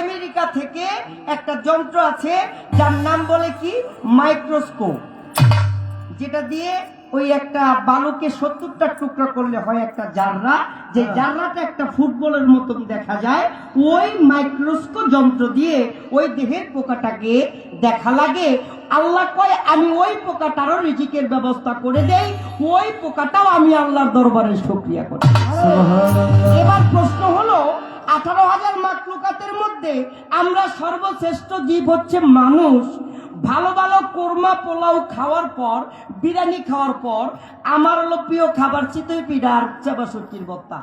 America থেকে একটা যন্ত্র আছে যার নাম বলে কি মাইক্রোস্কোপ, যেটা দিয়ে ওই একটা বালুকে 70টা টুকরা করলে হয় একটা জাররা, যে জাররাটা একটা ফুটবলের মতন দেখা যায়। ওই মাইক্রোস্কোপ যন্ত্র দিয়ে ওই দেহের পোকাটাকে দেখা লাগে। আল্লাহ কয় আমি ওই পোকাটারও রিজিকের ব্যবস্থা করে দেই, ওই পোকাটাও আমি আল্লাহর দরবারে শুকরিয়া করি। এবার প্রশ্ন হলো 18,000 মাখলুকাতের মধ্যে আমরা সর্বশ্রেষ্ঠ জীব হচ্ছে মানুষ। ভালো ভালো কোরমা পোলাও খাওয়ার পর, বিরিয়ানি খাওয়ার পর আমার হলো প্রিয় খাবার চিতই পিঠা আর চাবাসুটির ভর্তা,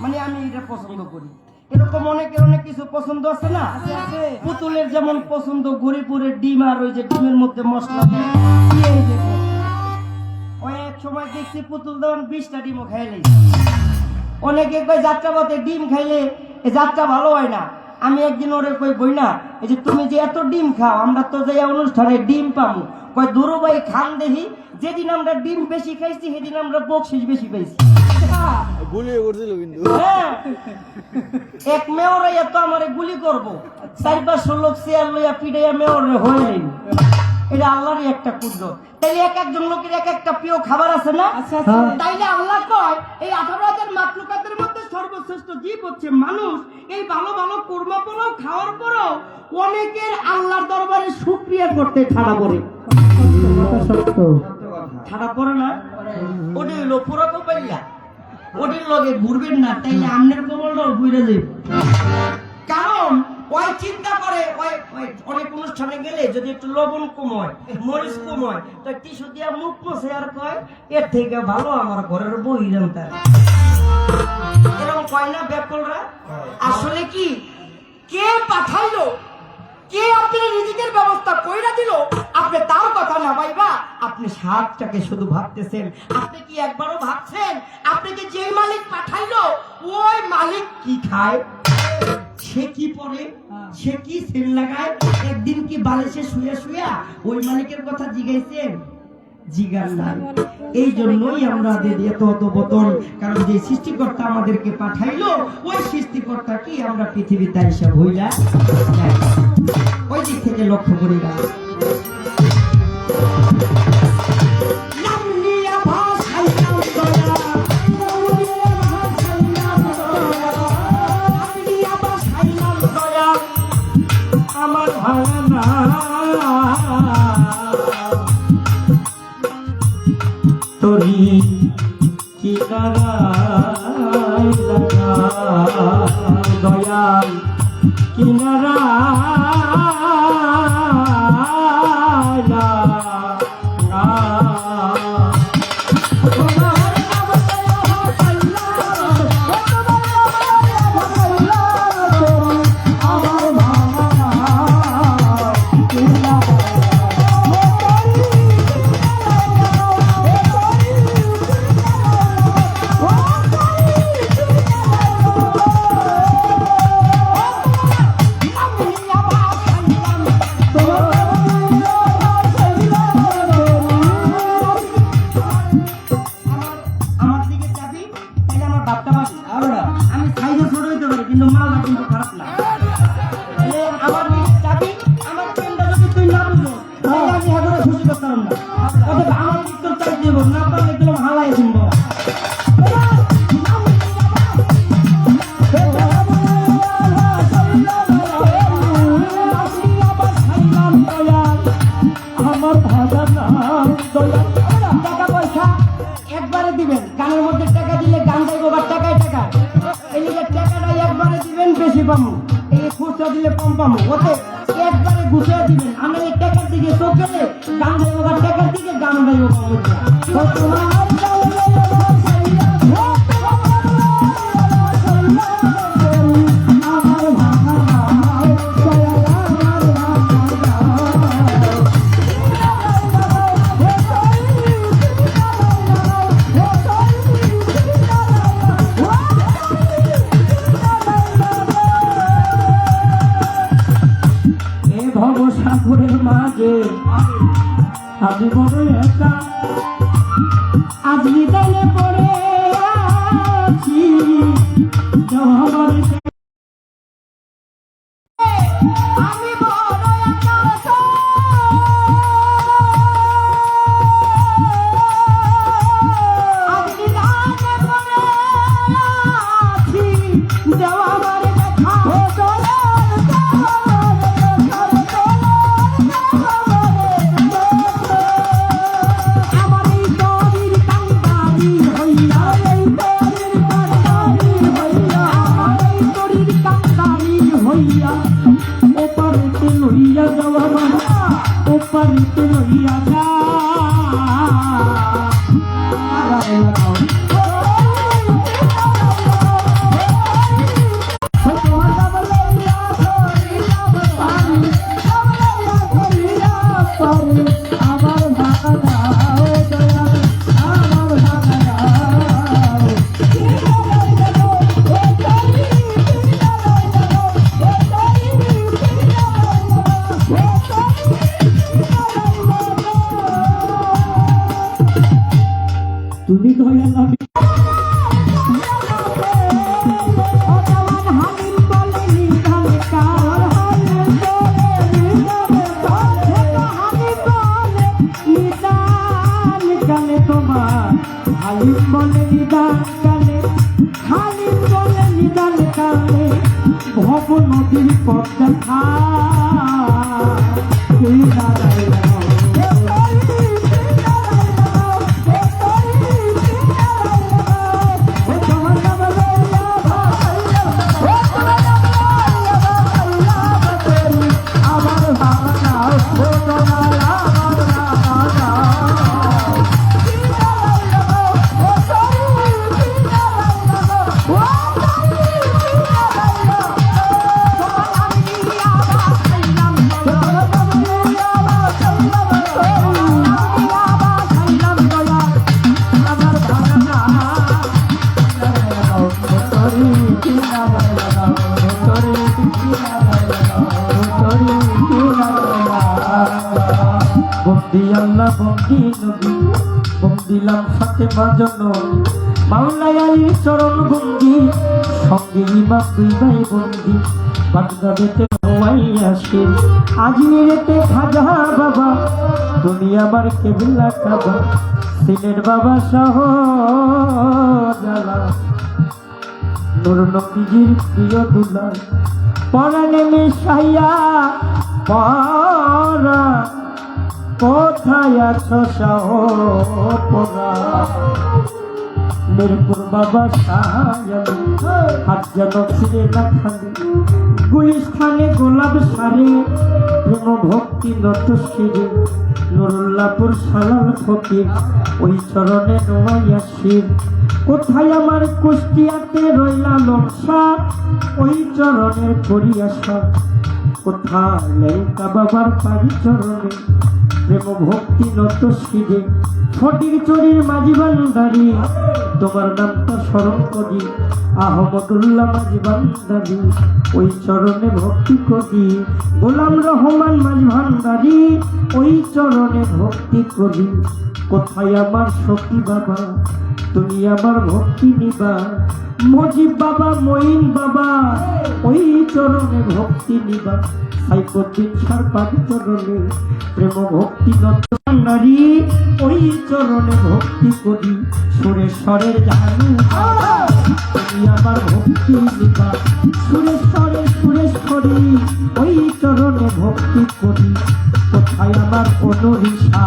মানে আমি এটা পছন্দ করি। এরকম অনেকের অনেক কিছু পছন্দ আছে না, পুতুলের যেমন পছন্দ গরিপুরের ডিম আর ওই যে ডিমের মধ্যে মশলা দিয়ে ওই এক সময় দেখছি পুতুল দেওয়ান 20টা ডিমও খাইলে। অনেকে কয় যাত্রাপথে ডিম খাইলে এই যাত্রা ভালো হয় না। আমি একদিন ওরে কই বই না, এই যে তুমি যে এত ডিম খাও, আমরা তো যে অনুষ্ঠানে ডিম পাবো, কয় দুরু ভাই খান দেখি, যেদিন আমরা ডিম বেশি খাইছি সেদিন আমরা বকশিস বেশি পাইছি। হ্যাঁ, এক মেয়রে এত আমারে গুলি করবো, 4-500 লোক চেয়ার লইয়া পিড়াইয়া মেয়রে হয়ে এটা আল্লাহরই একটা কুদরত। তাইলে এক একজন লোকের এক একটা প্রিয় খাবার আছে না? তাইলে আল্লাহ কয় এই 18,000 মাখলুকাতের মধ্যে সর্বশ্রেষ্ঠ জীব হচ্ছে মানুষ। এই ভালো ভালো কোরমা পোলাও খাওয়ার পরও অনেকের আল্লাহর দরবারে শুকরিয়া করতে ঠাড়া পড়ে। ঠাড়া পড়ে না, ওটি হইলো পুরো কপাইয়া, ওটির লগে ঘুরবেন না, তাইলে আমনের কপালটাও ঘুরে যাবে। কারণ ওই চিন্তা করে অনেক অনুষ্ঠানে গেলে যদি একটু লবণ কম হয়, মরিচ কম হয়, তো টিস্যু দিয়া মুখ মুছে আর কয় এর থেকে ভালো আমার ঘরের বই জানতে। এরকম কয় না ব্যাকলরা? আসলে কি কে পাঠাইলো, কে আপনি রিজিকের ব্যবস্থা কইরা দিল, আপনি তার কথা না ভাইবা, আপনি স্বাদটাকে শুধু ভাবতেছেন। আপনি কি একবারও ভাবছেন আপনি কি যে মালিক পাঠাইলো ওই মালিক কি খায়, সে কি পরে, সে কি সেল লাগায়, একদিন কি বালিশে শুয়ে শুয়া ওই মালিকের কথা জিগাইছেন? জিগার না। এই জন্যই আমরা এত অধপতন, কারণ যে সৃষ্টিকর্তা আমাদেরকে পাঠাইলো ওই সৃষ্টিকর্তা কি আমরা পৃথিবীতে হিসাব হইলা ওই দিক থেকে লক্ষ্য করি না। তোরি কিনারায় লাগা দয়াল কিনারায় লাগা। একবারে দিবেন, গানের মধ্যে টাকা দিলে গান গাইবো বা টাকায় টাকা, এই টাকাটা একবারে দিবেন বেশি পাবো, এই খুচরা দিলে কম পাবো, ওতে একবারে গুছিয়ে দিবেন। আমরা এই টাকার দিকে চোখে গান গাইবো বা টাকার দিকে গান গাইবো ভবসাগরের মাঝে আমি বড় একা, আজ বিদায় পড়ে আছি। বলে নিদান কালে ভব নদীর পথ দেখা এই দাঁড়াইল বন্দি আল্লাহ বন্দি নবী বন্দিলাম ফাতেমা জননী মাওলা আলীর চরণ বন্দি সঙ্গে ইমাম দুই ভাই বন্দি বাগদাদেতে হওয়াই আসে আজমিরেতে খাজা বাবা দুনিয়া আমার কেবলা কাবা সিলেট বাবা শাহ জালাল নূর নবীজির প্রিয় দুলাল পরাণে মিশাইয়া পরা কোথায় আছো শাহপরা মিরপুর বাবা শাহায়ালি হাত যেন ছিঁড়ে না খালি গুলিস্থানে গোলাপ সারে প্রেম ভক্তি নত শিরে নুরুল্লাহপুর সালাল ফকির ওই চরণে নোয়াইয়া শির কোথায় আমার কুষ্টিয়াতে রইলা লংসা ওই চরণের করিয়াসা কোথায় লেঙ্কা বাবার পাড়ি চরণে প্রেম ভক্তি নত শিরে ফটির চরির মাঝি ভান্ডারি তোমার নামটা স্মরণ করি আহমদুল্লাহ মাঝি ভান্ডারি ওই চরণে ভক্তি করি গোলাম রহমান মাঝি ভান্ডারি ওই চরণে ভক্তি করি কোথায় আমার সখী বাবা তুমি আমার ভক্তি নিবা মজিব বাবা মঈন বাবা ওই চরণে ভক্তি নিবা সাইকুদ্দিন সার পাড়ি চরণে প্রেম ভক্তি নত নারী ওই চরণে ভক্তি করি সুরেশ্বরের জানু তুমি আমার ভক্তি নিবা সুরেশ্বরী ওই চরণে ভক্তি করি কোথায় আমার অনুরিষা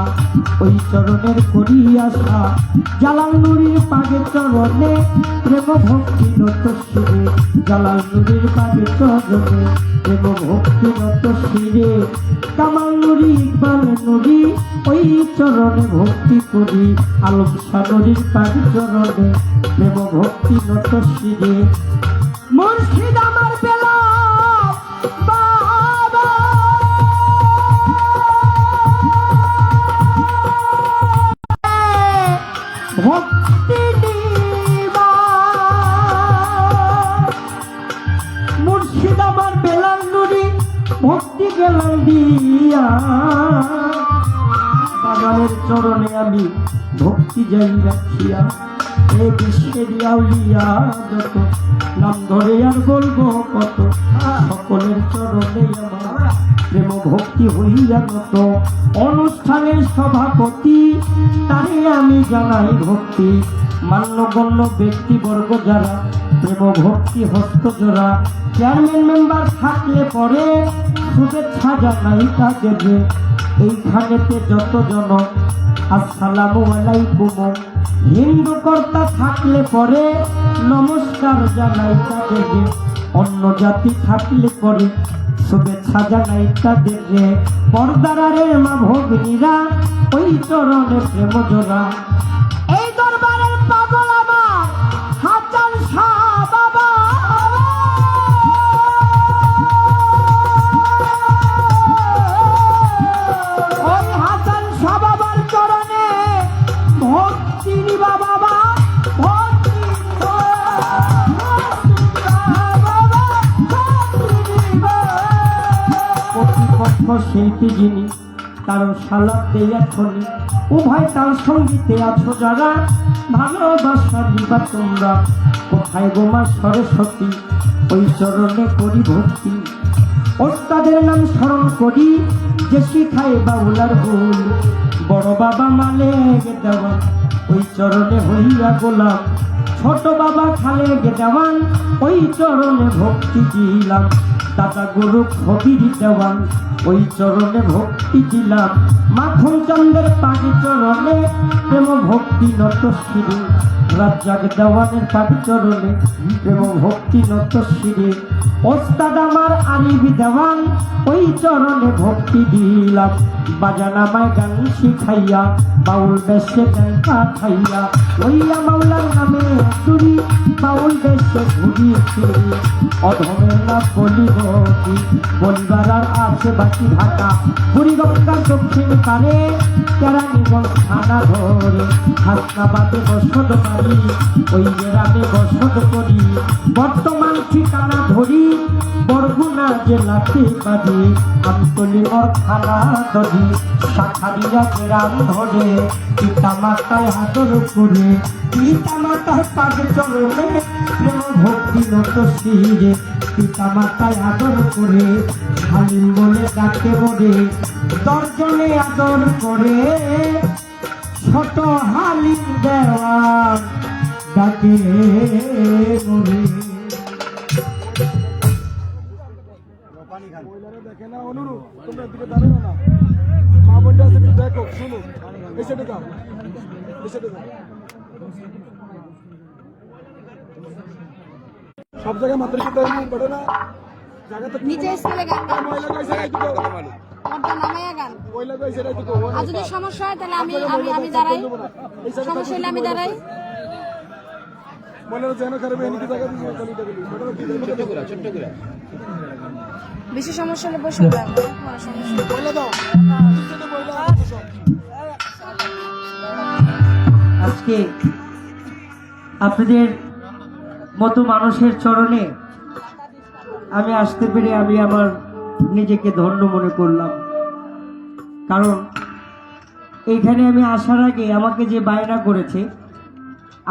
ওই চরণের করি আশা জালাল নুরির পাগে চরণে প্রেম ভক্তি নত শিরে জালাল নুরির পাগে চরণে প্রেম ভক্তি নত শিরে কামাল নুরি ইকবাল নুরি ওই চরণে ভক্তি করি আলম শাহ নুরির পাগে চরণে প্রেম ভক্তি নত শিরে মুর্শিদ আমার বেলা ভক্তি নিবা মুর্শিদ আমার বেলাল নুরি ভক্তি গেলাম দিয়া বাগানের চরণে আমি ভক্তি যাই রাখিয়া এ বিশ্বের আউলিয়া যত নাম ধরে আর বলবো কত সকলের চরণে আমার প্রেম ভক্তি হইয়া নত অনুষ্ঠানের সভাপতি তারে আমি জানাই ভক্তি মান্যগণ্য ব্যক্তিবর্গ যারা প্রেম ভক্তি হস্ত জোড়া চেয়ারম্যান মেম্বার থাকলে পরে শুভেচ্ছা জানাই তাদের এইখানেতে যতজন আসসালামু আলাইকুম হিন্দু কর্তা থাকলে পরে নমস্কার জানাই তাদের অন্য জাতি থাকলে পরে শুভেচ্ছা জানাই তাদের পর্দারে মা ভগ্নীরা ওই চরণে প্রেম জোড়া এই দরবারের পাগল আমার হাসান শাহ বাবা ওই হাসান শাহ বাবার চরণে ভক্তি নিবা বাবা শিল্পী যিনি তার সালাদ দেয়া খনি উভয় তার সঙ্গীতে আছো যারা ভালোবাসা দিবা তোমরা কোথায় গোমা সরস্বতী ওই চরণে করি ভক্তি ওস্তাদের নাম স্মরণ করি যে শিখায় বাউলার ভুল বড় বাবা মালে দেওয়া ওই চরণে হইয়া গোলাম ছোট বাবা খালেক দেওয়ান ওই চরণে ভক্তি দিলাম, দাদা গুরু কবির দেওয়ান ওই চরণে ভক্তি দিলাম, মাখন চন্দ্রের পাগি চরণে প্রেম ভক্তি নত শিরে, রাজ্জাক দেওয়ানের পাগি চরণে প্রেম ভক্তি নত শিরে, ওস্তাদ আমার আলিবি দেওয়ান ওই চরণে ভক্তি দিলাম, বাজানামায় গান শিখাইয়া বাউল বেশে গান পাঠাইয়া, ওইয়া মাওলার নামে চুরি বাউল বেশে ঘুরি ফিরি, অধমের না বলিব কি বলিবার আর আছে বাকি ঢাকা, বুড়িগঙ্গার দক্ষিণ পারে কেরানীগঞ্জ থানা ধরে হাসনাবাদে বসত পারি, ওই গ্রামে বসত করি, বর্তমান ঠিকানা ধরি বরগুনা জেলাতে বাড়ি, আমতলি ওর থানা ধরি শাখারিয়া গ্রাম ধরে, পিতা মাতায় আদর করে পিতা মাতার পাগে চরণে প্রেম ভক্তি নত শিরে, পিতা মাতায় আদর করে হালিম বলে ডাকে বলে, দর্জনে আদর করে ছোট হালিম দেওয়ান ডাকে বলে। মহিলারা দেখে না অনুরূপ, তোমরা দিকে দাঁড়ানো না, মা বোনটা আছে একটু দেখো, শুনো, এই সাইডে যাও, এই সাইডে যাও। সব জায়গায় মাতৃত্ব পড়ে না, জায়গাতে নিচে স্কেলে গান গান মহিলা কইছে না একটু মর্দা নামায়া গান। মহিলা কইছে না একটু আর যদি সমস্যা হয় তাহলে আমি আমি আমি দাঁড়াই, সমস্যা হলে আমি দাঁড়াই। মহিলারা যেন খারাপ এনে কি জায়গা দিয়ে চলি দেখলি ঘটনা কি ছোট করে বেশি সমস্যা হলে বসে গান, কোনো সমস্যা নেই। মহিলা দাও, পিছনে মহিলা সব আজকে আপনাদের মতো মানুষের চরণে আমি আসতে পেরে আমি আমার নিজেকে ধন্য মনে করলাম, কারণ এইখানে আমি আসার আগে আমাকে যে বায়না করেছে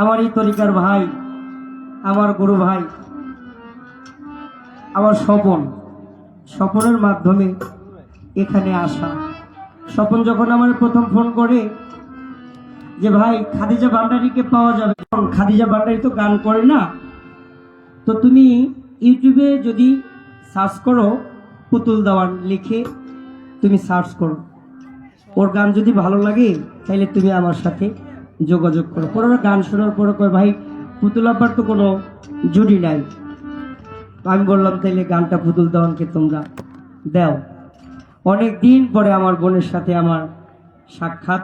আমার এই তরিকার ভাই, আমার গুরু ভাই, আমার স্বপনের মাধ্যমে এখানে আসা। স্বপন যখন আমার প্রথম ফোন করে যে ভাই খাদিজা ভান্ডারীকে পাওয়া যাবে, খাদিজা ভান্ডারী তো গান করে না, তো তুমি ইউটিউবে যদি সার্চ করো পুতুল দেওয়ান লিখে তুমি সার্চ করো, ওর গান যদি ভালো লাগে তাহলে তুমি আমার সাথে যোগাযোগ করো। পরে ওরা গান শোনার পরে কয় ভাই পুতুল আব্বার তো কোনো জুড়ি নাই। আমি বললাম তাইলে গানটা পুতুল দেওয়ানকে তোমরা দাও। অনেক দিন পরে আমার বোনের সাথে আমার সাক্ষাৎ,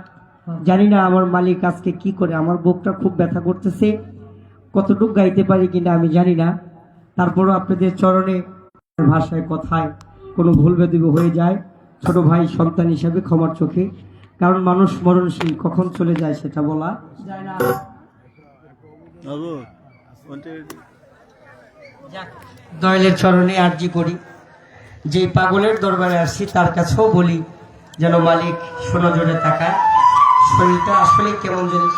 জানি না আমার মালিক আজকে কি করে, আমার বুকটা খুব ব্যথা করতেছে, কতটুকু গাইতে পারি কিনা আমি জানি না, তারপরও আপনাদের চরণে ভাষায় কথায় কোনো ভুল বেদিব হয়ে যায়, ছোট ভাই সন্তান হিসাবে ক্ষমার চোখে, কারণ মানুষ মরণশীল, কখন চলে যায় সেটা বলা যায় না। দয়ালের চরণে আরজি করি, যে পাগলের দরবারে আসছি তার কাছেও বলি যেন মালিক শোনো জোরে তাকায়, শরীরটা আসলে কেমন জিনিস।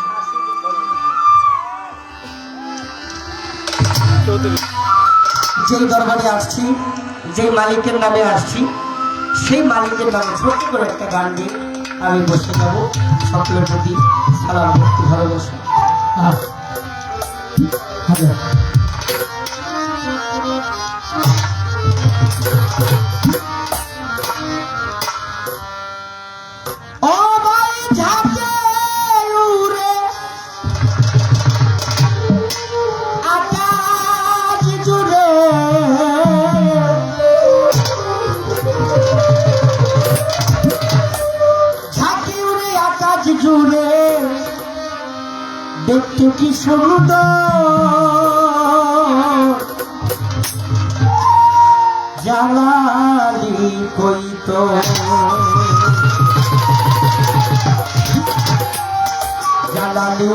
যে দরবারে আসছি, যে মালিকের নামে আসছি, সেই মালিকের নামে ছোট্ট করে একটা গান দিয়ে আমি বসে যাব। সকলের প্রতি সালাম ভক্তি ভালোবাসা। ও ভাই ঝাঁকে উড়ে আকাশ জুড়ে, ঝাঁকে উড়ে আকাশ জুড়ে দেখতে কি সুন্দর, জালালি কই তো জালালি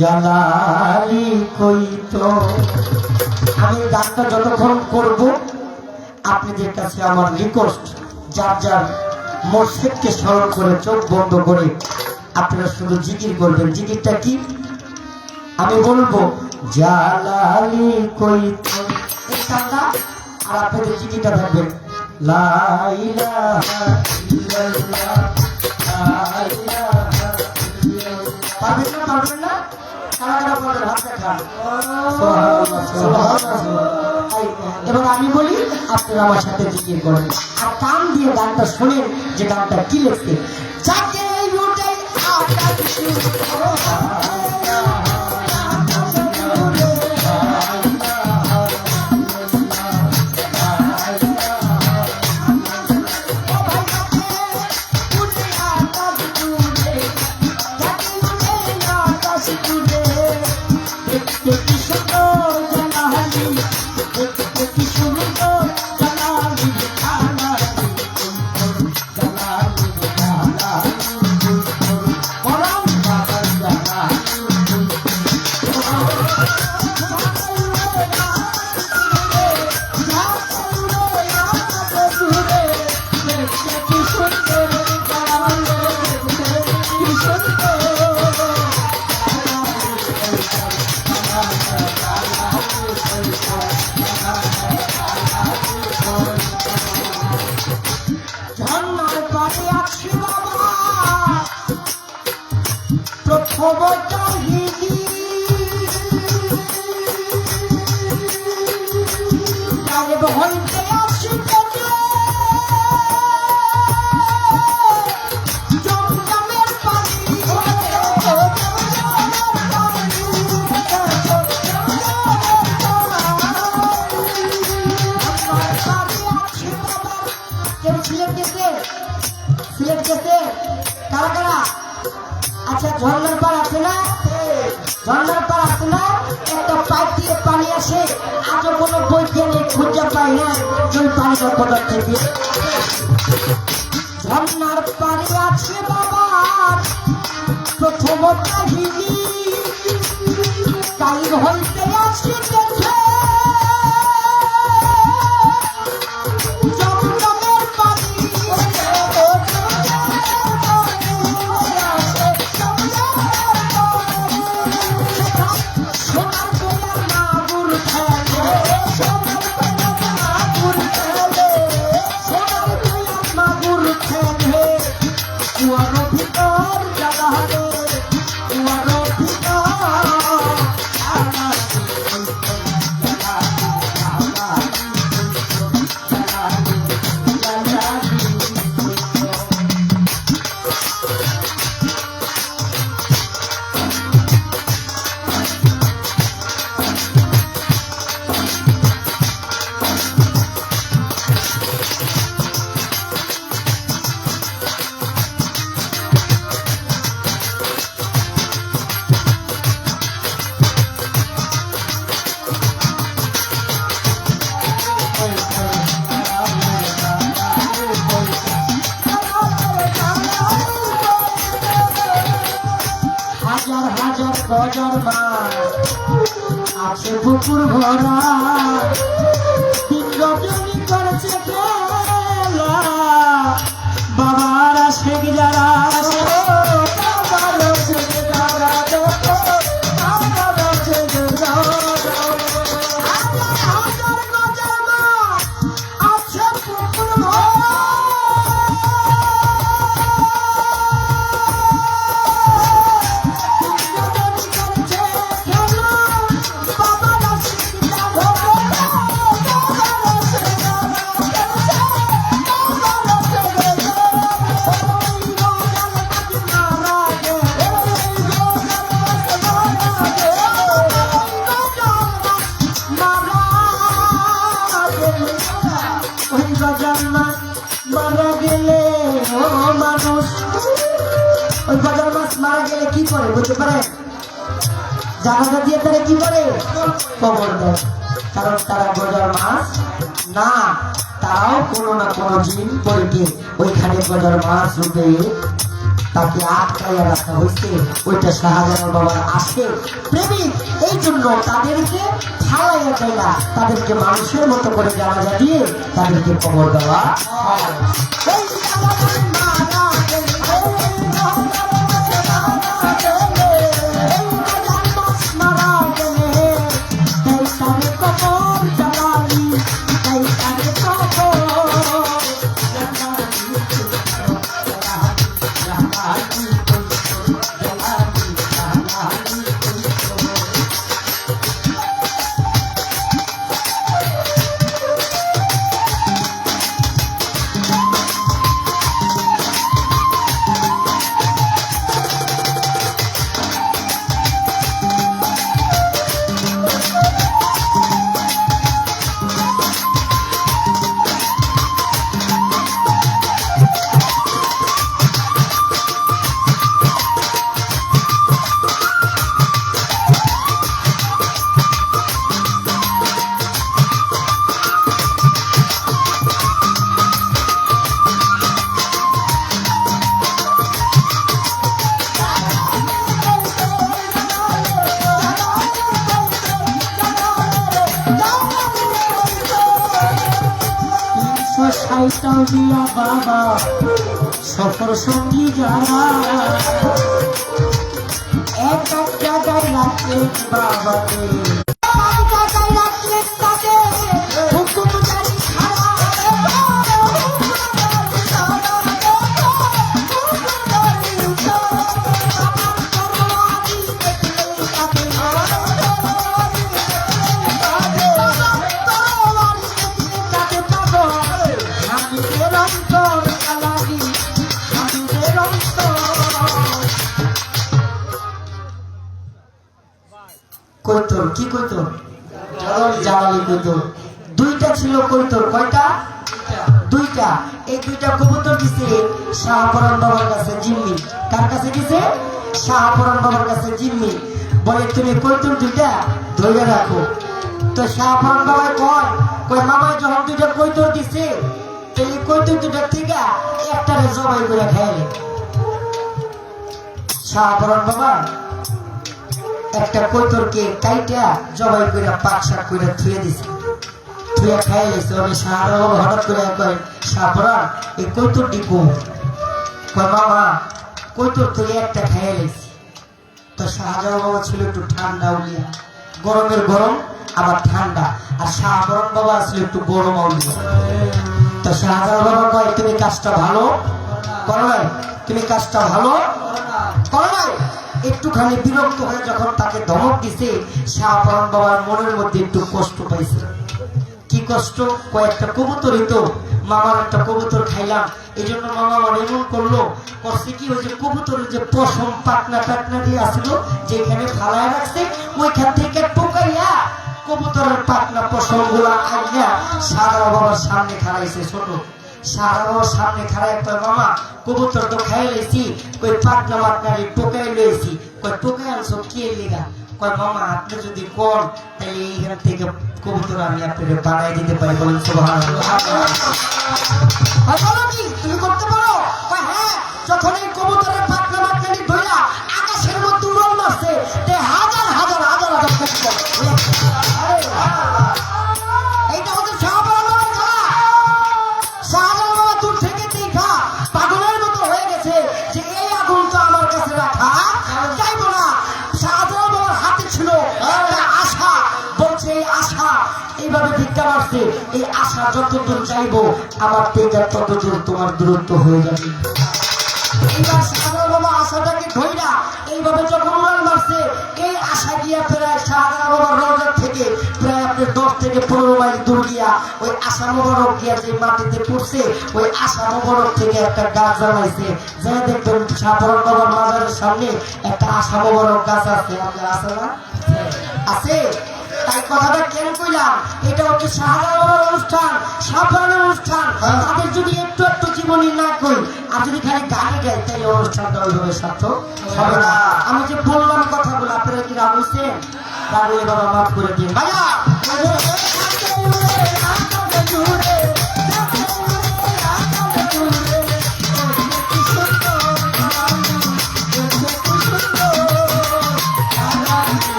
জালালি কই তো। আমি গানটা যতক্ষণ করব আপনাদের কাছে আমার রিকোয়েস্ট, যার যার মসজিদকে স্মরণ করে চোখ বন্ধ করে আপনারা শুধু জিকির করবেন। জিকিরটা কি আমি বলবো, জালালি কই তো, আর আপনাদের জিকিরটা থাকবেন লা ইলাহা ইল্লাল্লাহ, লা ইলাহা ইল্লাল্লাহ। পারবেন না? পারবেন না? এবার আমি বলি, আপনারা আমার সাথে জিজ্ঞেস করেন আর কান দিয়ে গানটা শোনেন যে গানটা কি লিখতে। যাকে উঠে আচ্ছা ঝর্ণার পার আছে না, ঝর্ণার পার আছে না, একটা পাইপ দিয়ে পানি আসে, আজও কোনো বৈজ্ঞানিক খুঁজে পায় না ওই পানিটা কোথা থেকে। ঝর্ণার পারে আছে বাবা প্রথম কাহিনী, কাল হইতে আসে দেখে জমজমের পানি। সোনার গোলার মাগুর খেলে, সোনার গোলার মাগুর খেলে, সোনার গোলার মাগুর খেলে, কুয়ার ভিতর জাগালে, কুয়ার ভিতর হাজার হাজার গজর মাছ আছে পুকুর ভরা, দিন রজনী করেছে খেলা, বাবারা শেখ যারা বাবারা শেখ যারা বাবারা শেখ যারা। হাজার হাজার গজর মাছ আছে পুকুর ভরা, মারা গেলে ও মানুষ, ওই গজার মাছ মারা গেলে কি করে বুঝতে পারেন? জানাজা দিয়ে তারা কি করে? কবর দেয়। কারণ তারা গজার মাছ না, তারাও কোনো না কোনো জিন পরিকে ওইখানে গজার মাছ রূপে তাকে আটকাইয়া রাখা হয়েছে। ওইটা শাহজালাল বাবার আসে প্রেমিক, এই জন্য তাদেরকে ফালাইয়া দেয় না, তাদেরকে মানুষের মতো করে জানাজা দিয়ে তাদেরকে কবর দেওয়া হয়। এই জানাজার মারা গেলে, এই গজার মাছ মারা গেলে, তাই তারে কবর জ্বালানি, তাই তারে কবর সাউদিয়া বাবা সফর সঙ্গী যারা এক এক জায়গায় রাখলেন বাবাকে কৈতর কি কৈতর জ্বালালি কৈতর দুইটা ছিল কৈতর কয়টা দুইটা এই দুইটা কবুতর দিছে শাহপুরান বাবার কাছে জিম্মি কার কাছে দিছে শাহপুরান বাবার কাছে জিম্মি বলে তুমি কৈতর দুইটা ধরে রাখো তো শাহপুরান বাবা কয় মামা যখন দুইটা কৈতর দিছে এই কৈতর দুইটা থেকে একটারে জবাই করে খাইলে শাহপুরান বাবা একটা কৈতরকে কাইটা জবাই করে পাক শাক করে থুয়ে দিছে থুয়ে খাই গেছে আমি শাহরা হঠাৎ করে কয় শাহপুরান এই কৈতর দিব কয় মামা কৈতর তুই একটা খাইয়ে গেছি তো শাহজাহান বাবা ছিল একটু ঠান্ডা উলিয়া গরমের গরম আবার ঠান্ডা আর শাহপুরান বাবা ছিল একটু গরম উলিয়া তো শাহজাহান বাবা কয় তুমি কাজটা ভালো করো নাই তুমি কাজটা ভালো করো নাই একটুখানি বিরক্ত হয়ে যখন তাকে ধমক দিছে শাহপুরান বাবার মনের মধ্যে একটু কষ্ট পাইছে কি কষ্ট কয়েকটা কবুতরই তো মামার একটা কবুতর খাইলাম এই জন্য মামা আমার এমন করলো করছে কি ওই যে কবুতরের যে পশম পাটনা টাটনা দিয়ে আসলো যেখানে ফালায় রাখছে ওইখান থেকে টোকাইয়া কবুতরের পাটনা পশম গুলা আইয়া সারা বাবার সামনে খাড়াইছে ছোট সারা বাবার সামনে খাড়াই কয় মামা কবুতর তো খাই লেছি কই পাটনা মাটনারি টোকাই লইছি কই টোকাই আনছো কি লেগা কয় মামা আপনি যদি কোন তাহলে এইখান থেকে কবুতর আমি আপনাকে বানাই দিতে পারি বলেন সুবহানাল্লাহ বলো কি তুমি করতে পারো কয় হ্যাঁ যখন এই কবুতরের পাটনা মাটনারি ধইরা আকাশের মধ্যে উড়াল মারছে তে হাজার হাজার হাজার হাজার কবুতর এইটা হচ্ছে শাহপুরান বাবার খেলা শাহজাহান বাবা দূর থেকে দেখা পাগলের মতো হয়ে গেছে যে এই আগুন তো আমার কাছে রাখা যাইব না শাহজাহান বাবার হাতে ছিল একটা আশা বলছে এই আশা এইভাবে ভিক্ষা মারছে এই আশা যতদূর চাইবো আমার থেকে ততদূর তোমার দূরত্ব হয়ে যাবে এইবার শাহজাহান বাবা আশাটাকে ধইরা এইভাবে যখন উড়াল মারছে এই আশা গিয়া প্রায় শাহজাহান বাবার রওজা থেকে প্রায় আপনার 10 থেকে 15 মাইল দূর গিয়া ওই আশা মোবারক গিয়া যে মাটিতে পড়ছে ওই আশা মোবারক থেকে একটা গাছ জ্বালাইছে যা দেখবেন শাহপুরান বাবার মাজারের সামনে একটা আশা মোবারক গাছ আছে আপনার আছে না আছে তাই কথাটা কেন কইলাম এটা হচ্ছে শাহজাহান বাবার অনুষ্ঠান শাহপুরানের অনুষ্ঠান তাদের যদি একটু একটু জীবনী না কই আর যদি খালি গানে গাই তাহলে অনুষ্ঠানটা ওইভাবে সার্থক হবে না আমি যে বললাম কথাগুলো আপনারা কি রাগ হয়েছেন রাগ হলে বাবা মাফ করে দিন ভাইয়া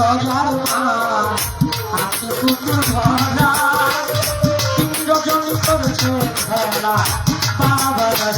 হাজার হাতে কুকুর ভরা রজনী করছে খেলা বাবা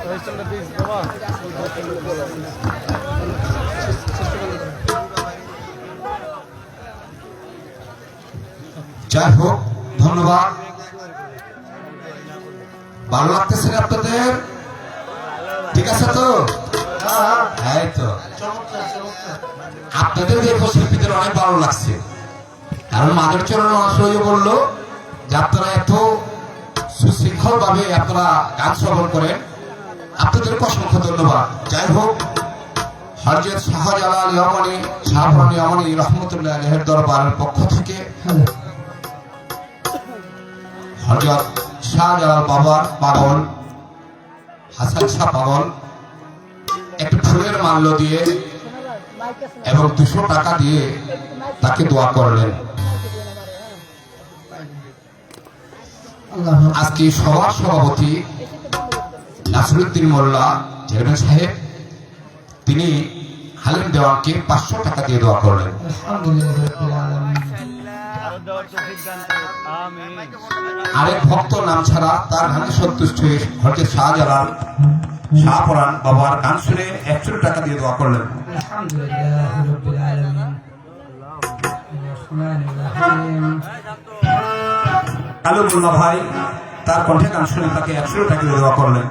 যাই হোক, ধন্যবাদ। ভালো লাগতেছে না আপনাদের? ঠিক আছে তো? এই তো আপনাদের দেখো শিল্পীদের অনেক ভালো লাগছে, কারণ মাধবচরণ মহাশয় বললো যে আপনারা এত সুশৃঙ্খল ভাবে আপনারা গান শ্রবণ করেন, আপনাদেরকে অসংখ্য ধন্যবাদ। যাই হোক, হযরত শাহজালাল ইয়ামানি শাহপুরান ইয়ামানি রহমতুল্লাহ আলাইহির দরবারের পক্ষ থেকে হযরত শাহজালাল বাবার পাগল হাসান শাহ পাগল একটু ফুলের মাল্য দিয়ে এবং 200 টাকা দিয়ে তাকে দোয়া করলেন। আজকে সভার সভাপতি নাসিরউদ্দিন মোল্লা চেয়ারম্যান সাহেব তিনি হালিম দেওয়ানকে 500 টাকা দিয়ে দোয়া করলেন। আরেক ভক্ত নাম ছাড়া তার গানে সন্তুষ্ট হয়ে হযরত শাহজালাল শাহপুরান বাবার গান শুনে 100 টাকা দিয়ে দোয়া করলেন। আলমুল্লাহ ভাই তার কণ্ঠে গান শুনে তাকে 100 টাকা দিয়ে দোয়া করলেন।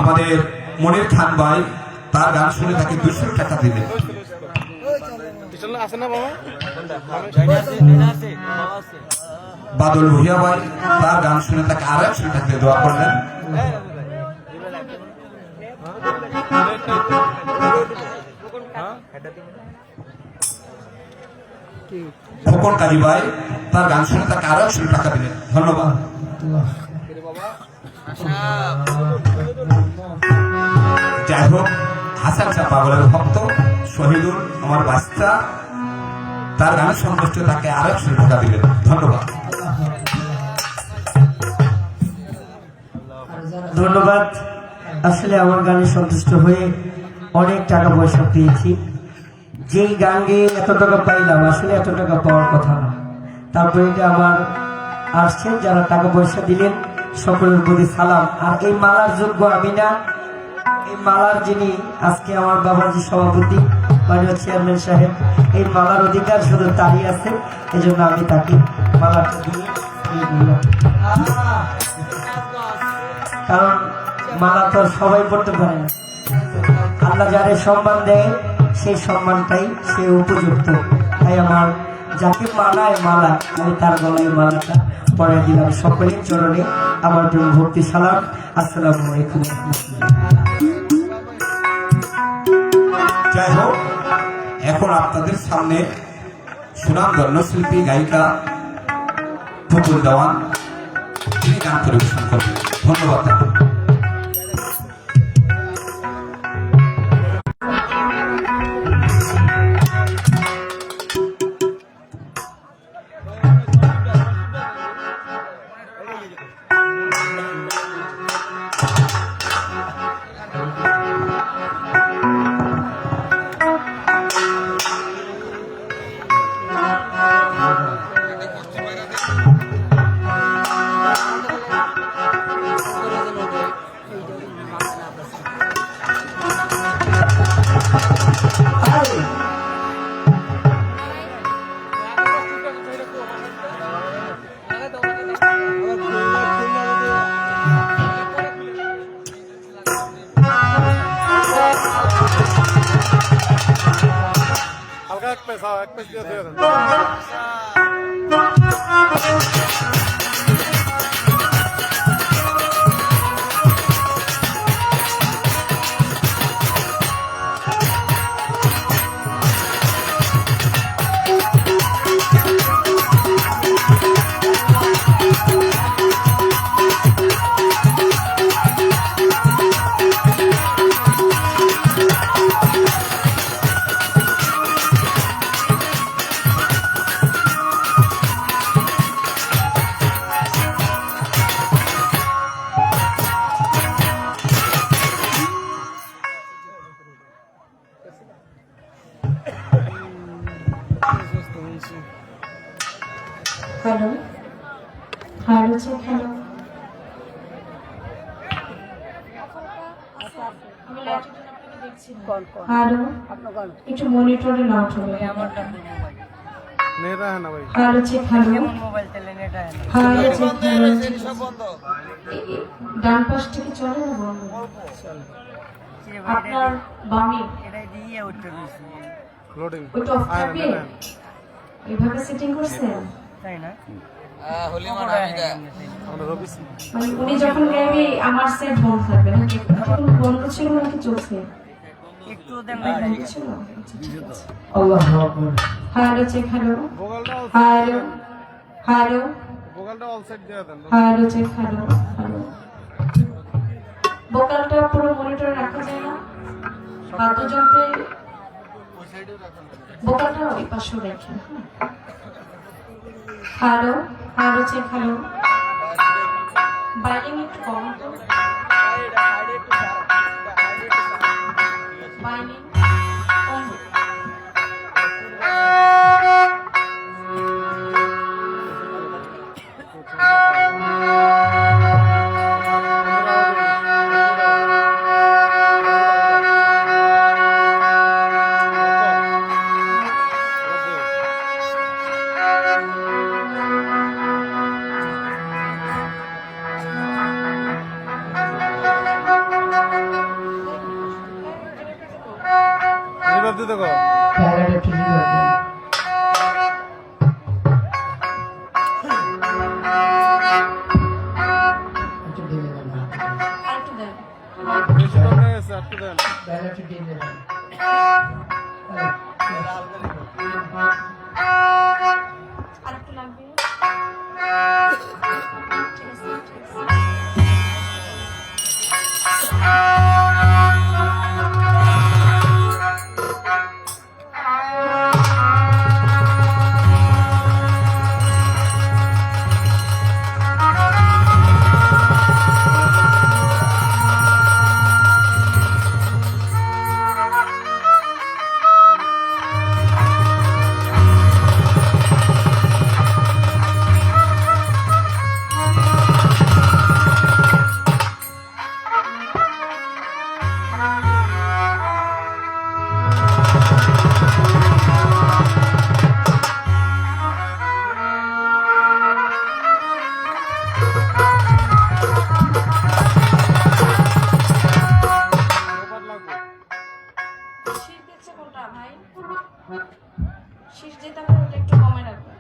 আমাদের মনির খান ভাই তার গান শুনে তাকে 200 টাকা দিলেন। বাদল ভুইয়া ভাই তার গান শুনে তাকে 100 টাকা দিয়ে দোয়া করলেন। খোকন কাজী ভাই তার গান শুনে তাকে 100 টাকা দিলেন। ধন্যবাদ। যাই হোক, হাসান শাহ পাগলের ভক্ত শহীদুল আমার বাচ্চা তার গানের সন্তুষ্ট তাকে 100 টাকা দিলেন। ধন্যবাদ। ধন্যবাদ। আসলে আমার গানে সন্তুষ্ট হয়ে অনেক টাকা পয়সা পেয়েছি। যেই গান গেয়ে এত টাকা পাইলাম, আসলে এত টাকা পাওয়ার কথা না। তারপরে এটা আমার আসছেন যারা টাকা পয়সা দিলেন, সকলের প্রতি সালাম। আর এই মালার যোগ্য আমি না, এই মালার যিনি আজকে আমার বাবাজি সভাপতি মাননীয় চেয়ারম্যান সাহেব, এই মালার অধিকার শুধু তারই আছে। এই জন্য আমি তাকে মালাটা দিয়ে দিলাম। কারণ মালা তো সবাই পড়তে পারে না। আল্লাহ যারে সম্মান দেয় সেই সম্মানটাই সে উপযুক্ত। তাই আমার যাকে মালায় মালা, আমি তার গলায় মালাটা পরে দিলাম। সকলের চরণে আমার প্রেম ভক্তি সালাম। আসসালামু আলাইকুম। যাই হোক, এখন আপনাদের সামনে সুনামধন্য শিল্পী গায়িকা পুতুল দেওয়ান তিনি গান পরিবেশন করবেন। ধন্যবাদ। এক পেস দিয়ে দেন। Hello, hello check, hello. Hello একটু মনিটরে লাউড হবে নেট है ना भाई hello check hello hello check hello ডান পাশ থেকে চলে না বন্ধ আপনার বামে लोडिंग ওইটা অফ থাকবে এইভাবে সেটিং করছেন আমরা রবি মানে উনি যখন গাইবে আমার সেট বন্ধ থাকবে নাকি এখন বন্ধ ছিল নাকি চলছে বন্ধ ছিল? আচ্ছা, ঠিক আছে। আল্লাহু আকবার। হ্যালো চেক হ্যালো ভোকালটা হ্যালো হ্যালো ভোকালটা অল সাইড দিয়ে দেন হ্যালো চেক হ্যালো হ্যালো ভোকালটা পুরো মনিটরে রাখা যায় না বাদ্যযন্ত্রে ভোকালটা ওই পাশে রেখে হ্যালো হ্যালো চেক হ্যালো বাইলিং একটু কম তো বাইলিং কম এবার দিতে কো প্যারাটা একটু রিভার্ব দেন। একটু ঢেলে দেন না। আরেকটু দেন বেশি কম হয়ে গেছে একটু দেন প্যারা একটু ঢেলে দেন। আরেকটু লাগবে ঠিক আছে ঠিক আছে ওভার লাগবে শীষ দিচ্ছে কোনটা ভাই শীষ যেটা করে ওটা একটু কমে রাখবে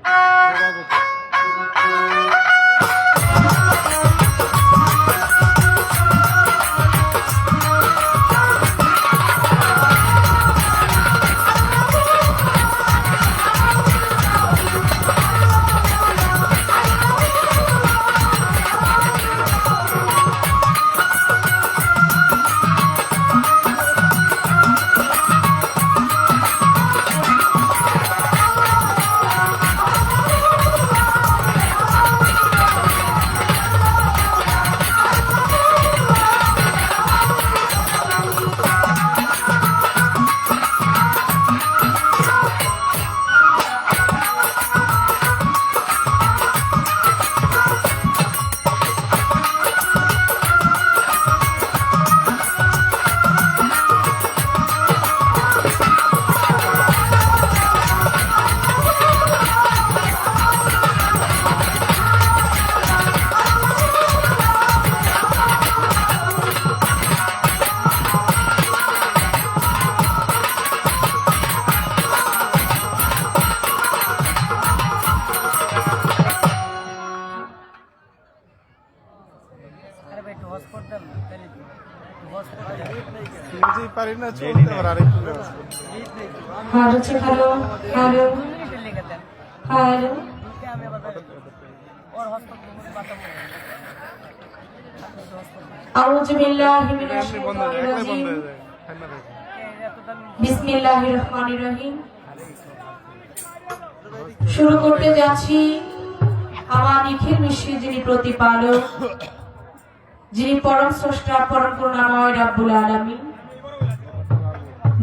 ওভার করতে নিজেই পারি না চলতে আর আরেকটু hello check hello hello hello আউযু বিল্লাহি মিনাশ বন্ধ শাইতানির একলাই বন্ধ রাজিম হয়ে যায় ঠান্ডা থাকে বিসমিল্লাহির রহমানির রহিম শুরু করতে যাচ্ছি আমার নিখিল মিশ্রী যিনি প্রতিপালক যিনি পরম স্রষ্টা পরম করুণাময় রাব্বুল আলামিন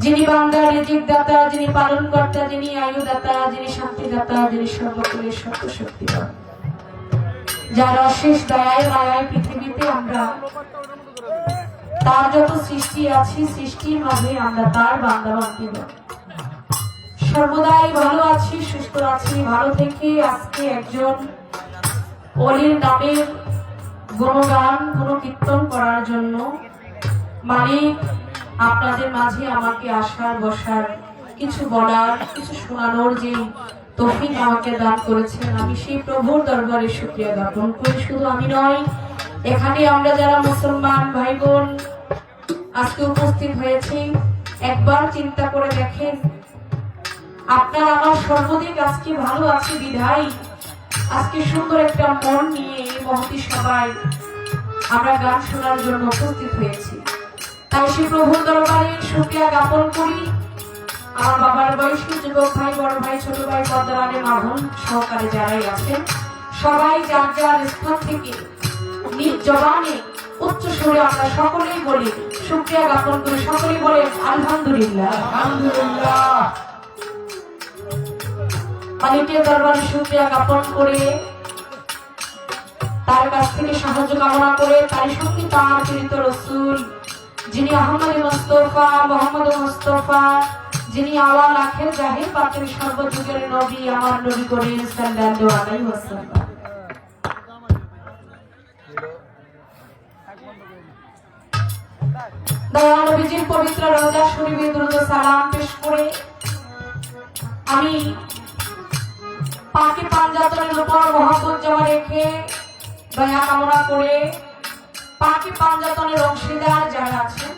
যিনি বান্দার রিজিক দাতা যিনি পালন কর্তা যিনি আয়ু দাতা যিনি শান্তি দাতা যিনি সর্বকালের সর্বশক্তিমান যার অশেষ দয়ায় মায়ায় পৃথিবীতে আমরা তার যত সৃষ্টি আছে সৃষ্টির মাঝে আমরা তার বান্দা বান্দিগণ। সর্বদাই ভালো আছি, সুস্থ আছি, ভালো থেকে আজকে একজন অলির নামের গুণগান গুণকীর্তন করার জন্য মালিক আপনাদের মাঝে আমাকে আসার বসার, কিছু বলার, কিছু শোনানোর যে তৌফিক আমাকে দান করেছেন, আমি সেই প্রভুর দরবারে শুকরিয়া জ্ঞাপন করি। শুধু আমি নয়, এখানে আমরা যারা মুসলমান ভাই বোন আজকে উপস্থিত হয়েছি, একবার চিন্তা করে দেখেন, আপনার আমার সর্বদিক আজকে ভালো আছে বিধায় আজকে সুন্দর একটা মন নিয়ে মহতি সবাই আমরা গান শোনার জন্য উপস্থিত হয়েছি। তাই সেই প্রভুর দরবারে শুকরিয়া জ্ঞাপন করি। আমার বাবার বয়সী যুবক ভাই, বড় ভাই, ছোট ভাই, পর্দারে মামুন সহকারে যারাই আছেন, সবাই যার যার স্থান থেকে নিজ জবানে উচ্চ সুরে আমরা সকলেই বলি শুকরিয়া জ্ঞাপন করি। সকলেই বলেন আলহামদুলিল্লাহ। আলহামদুলিল্লাহ। মালিকের দরবারে শুকরিয়া জ্ঞাপন করে তার কাছ থেকে সাহায্য কামনা করে তার সঙ্গে তার প্রেরিত রাসূল যিনি আহমদ মুস্তাফা, মোহাম্মদ মুস্তাফা, যিনি আওয়াল আখের জাহির পাকের সর্বযুগের নবী, আমার নবী করিম সাল্লাল্লাহু আলাইহি ওয়াসাল্লাম। দয়াল নবীজির পবিত্র রওজা শরীফে দুরূদ ও সালাম পেশ করে আমি পাকি পাঞ্জাতনের উপর মহব্বত জমা রেখে দয়া কামনা করে পাকি পাঞ্জাতনের অংশীদার যারা আছেন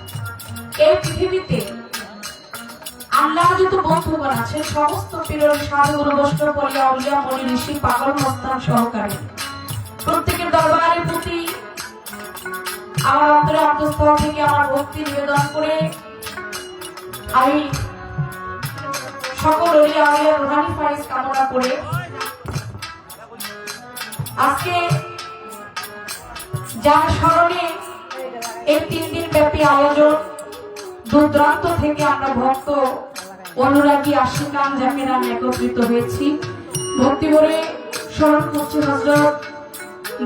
এই পৃথিবীতে, আল্লাহ যত বন্ধুগণ আছেন, সমস্ত পীরের সাধু গুরু বৈষ্ণব পলিয়া উলিয়া মনি ঋষি পাগল মস্তান সহকারে প্রত্যেকের দরবারের প্রতি আমার অন্তরে অন্তঃস্থল থেকে আমার ভক্তি নিবেদন করে আমি সকল উলিয়া উলিয়া রুহানি ফাইজ কামনা করে আজকে যার স্মরণে এই 3 দিন ব্যাপী আয়োজন, দূর দূরান্ত থেকে আমরা ভক্ত অনুরাগী আশিকান জাকিরান একত্রিত হয়েছি, ভক্তি ভরে স্মরণ করছি হযরত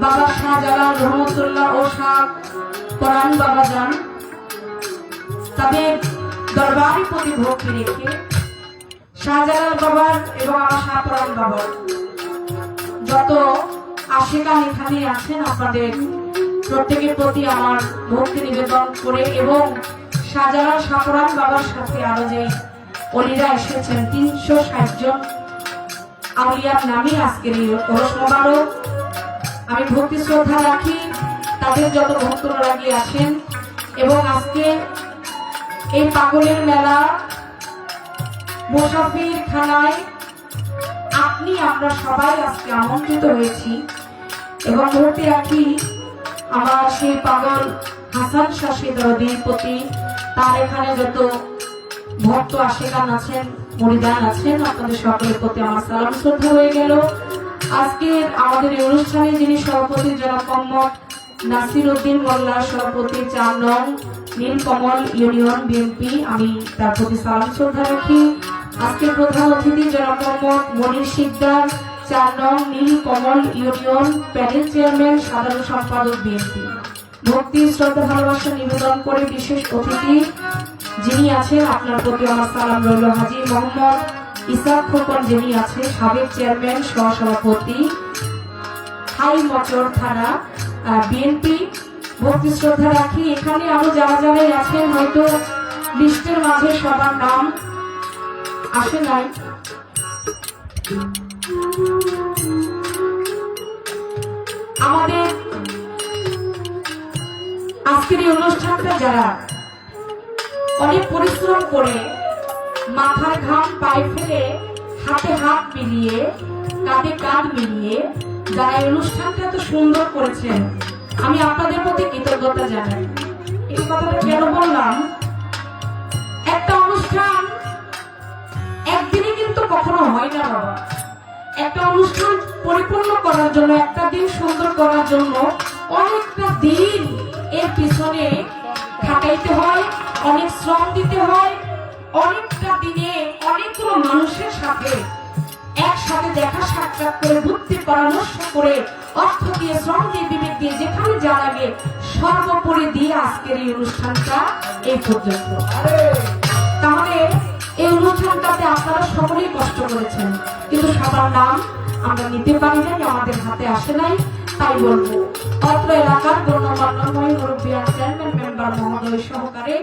বাবা শাহজালাল রহমতুল্লাহ ও শাহ কোরআন বাবা যান, তাদের দরবারে প্রতি ভক্তি রেখে শাহজালাল বাবার এবং আমার শাহ কোরআন বাবার যত আশিকান এখানে আছেন আপনাদের প্রত্যেকের প্রতি আমার ভক্তি নিবেদন করে এবং শাহজালাল শাহ কোরআন বাবার সাথে আরো যে অলিরা এসেছেন 360 জন আউলিয়ার নামে আজকের এই ওরস মোবারক, আমি ভক্তি শ্রদ্ধা রাখি তাদের যত ভক্তরা লাগিয়ে আছেন। এবং আজকে এই পাগলের মেলা মুসাফির খানায় আপনি আমরা সবাই আজকে আমন্ত্রিত হয়েছি এবং ভক্তি রাখি আমার সেই পাগল হাসান শাহ দরদির প্রতি, তার এখানে যত ভক্ত আশিকান আছেন, মুরিদান আছেন, আপনাদের সকলের প্রতি আমার সালাম শ্রদ্ধা হয়ে গেল। আজকের আমাদের এই অনুষ্ঠানে যিনি সভাপতি জনাব মোহাম্মদ নাসির উদ্দিন মোল্লা, সভাপতি 4 নং নীলকমল ইউনিয়ন বিএনপি, আমি তার প্রতি সালাম শ্রদ্ধা রাখি। আজকের প্রধান অতিথি জনাব মোহাম্মদ মনির শিকদার, 4 নং নীলকমল ইউনিয়ন প্যানেল চেয়ারম্যান, সাধারণ সম্পাদক বিএনপি। ভক্তি শ্রদ্ধা ভালোবাসা নিবেদন করে বিশেষ অতিথি যিনি আছেন আপনার প্রতি আমার সালাম রইল হাজী মোহাম্মদ ইসাক খোকন, যিনি আছে সাবেক চেয়ারম্যান সহসভাপতি হাই মচর থানা বিএনপি। ভক্তি শ্রদ্ধা রাখি এখানে আরো যারা যারা আছেন হয়তো লিস্টের মাঝে সবার নাম আসে নাই, আমাদের আজকের এই অনুষ্ঠানটা যারা অনেক পরিশ্রম করে মাথায় ঘাম পায়ে ফেলে হাতে হাত মিলিয়ে কাঁধে কাঁধ মিলিয়ে যারা এই অনুষ্ঠানটা এত সুন্দর করেছেন, আমি আপনাদের প্রতি কৃতজ্ঞতা জানাই। এই কথাটা কেন বললাম, একটা অনুষ্ঠান একদিনে কিন্তু কখনো হয় না বাবা। একটা অনুষ্ঠান পরিপূর্ণ করার জন্য, একটা দিন সুন্দর করার জন্য অনেকটা দিন এর পিছনে খাটাইতে হয়, অনেক শ্রম দিতে হয়, অনেকটা দিনে অনেকগুলো মানুষের সাথে একসাথে দেখা সাক্ষাৎ করে বুদ্ধি পরামর্শ করে অর্থ দিয়ে শ্রম দিয়ে বিবেক দিয়ে যেখানে যা লাগে সর্বোপরি দিয়ে আজকের এই অনুষ্ঠানটা এই পর্যন্ত। তাহলে এই অনুষ্ঠানটাতে আপনারা সকলেই কষ্ট করেছেন, কিন্তু সবার নাম আমরা নিতে পারি নাই, আমাদের হাতে আসে নাই। তাই বলবো অত্র এলাকার গণ্যমান্য মুরব্বিয়ান, চেয়ারম্যান, মেম্বার মহোদয় সহকারে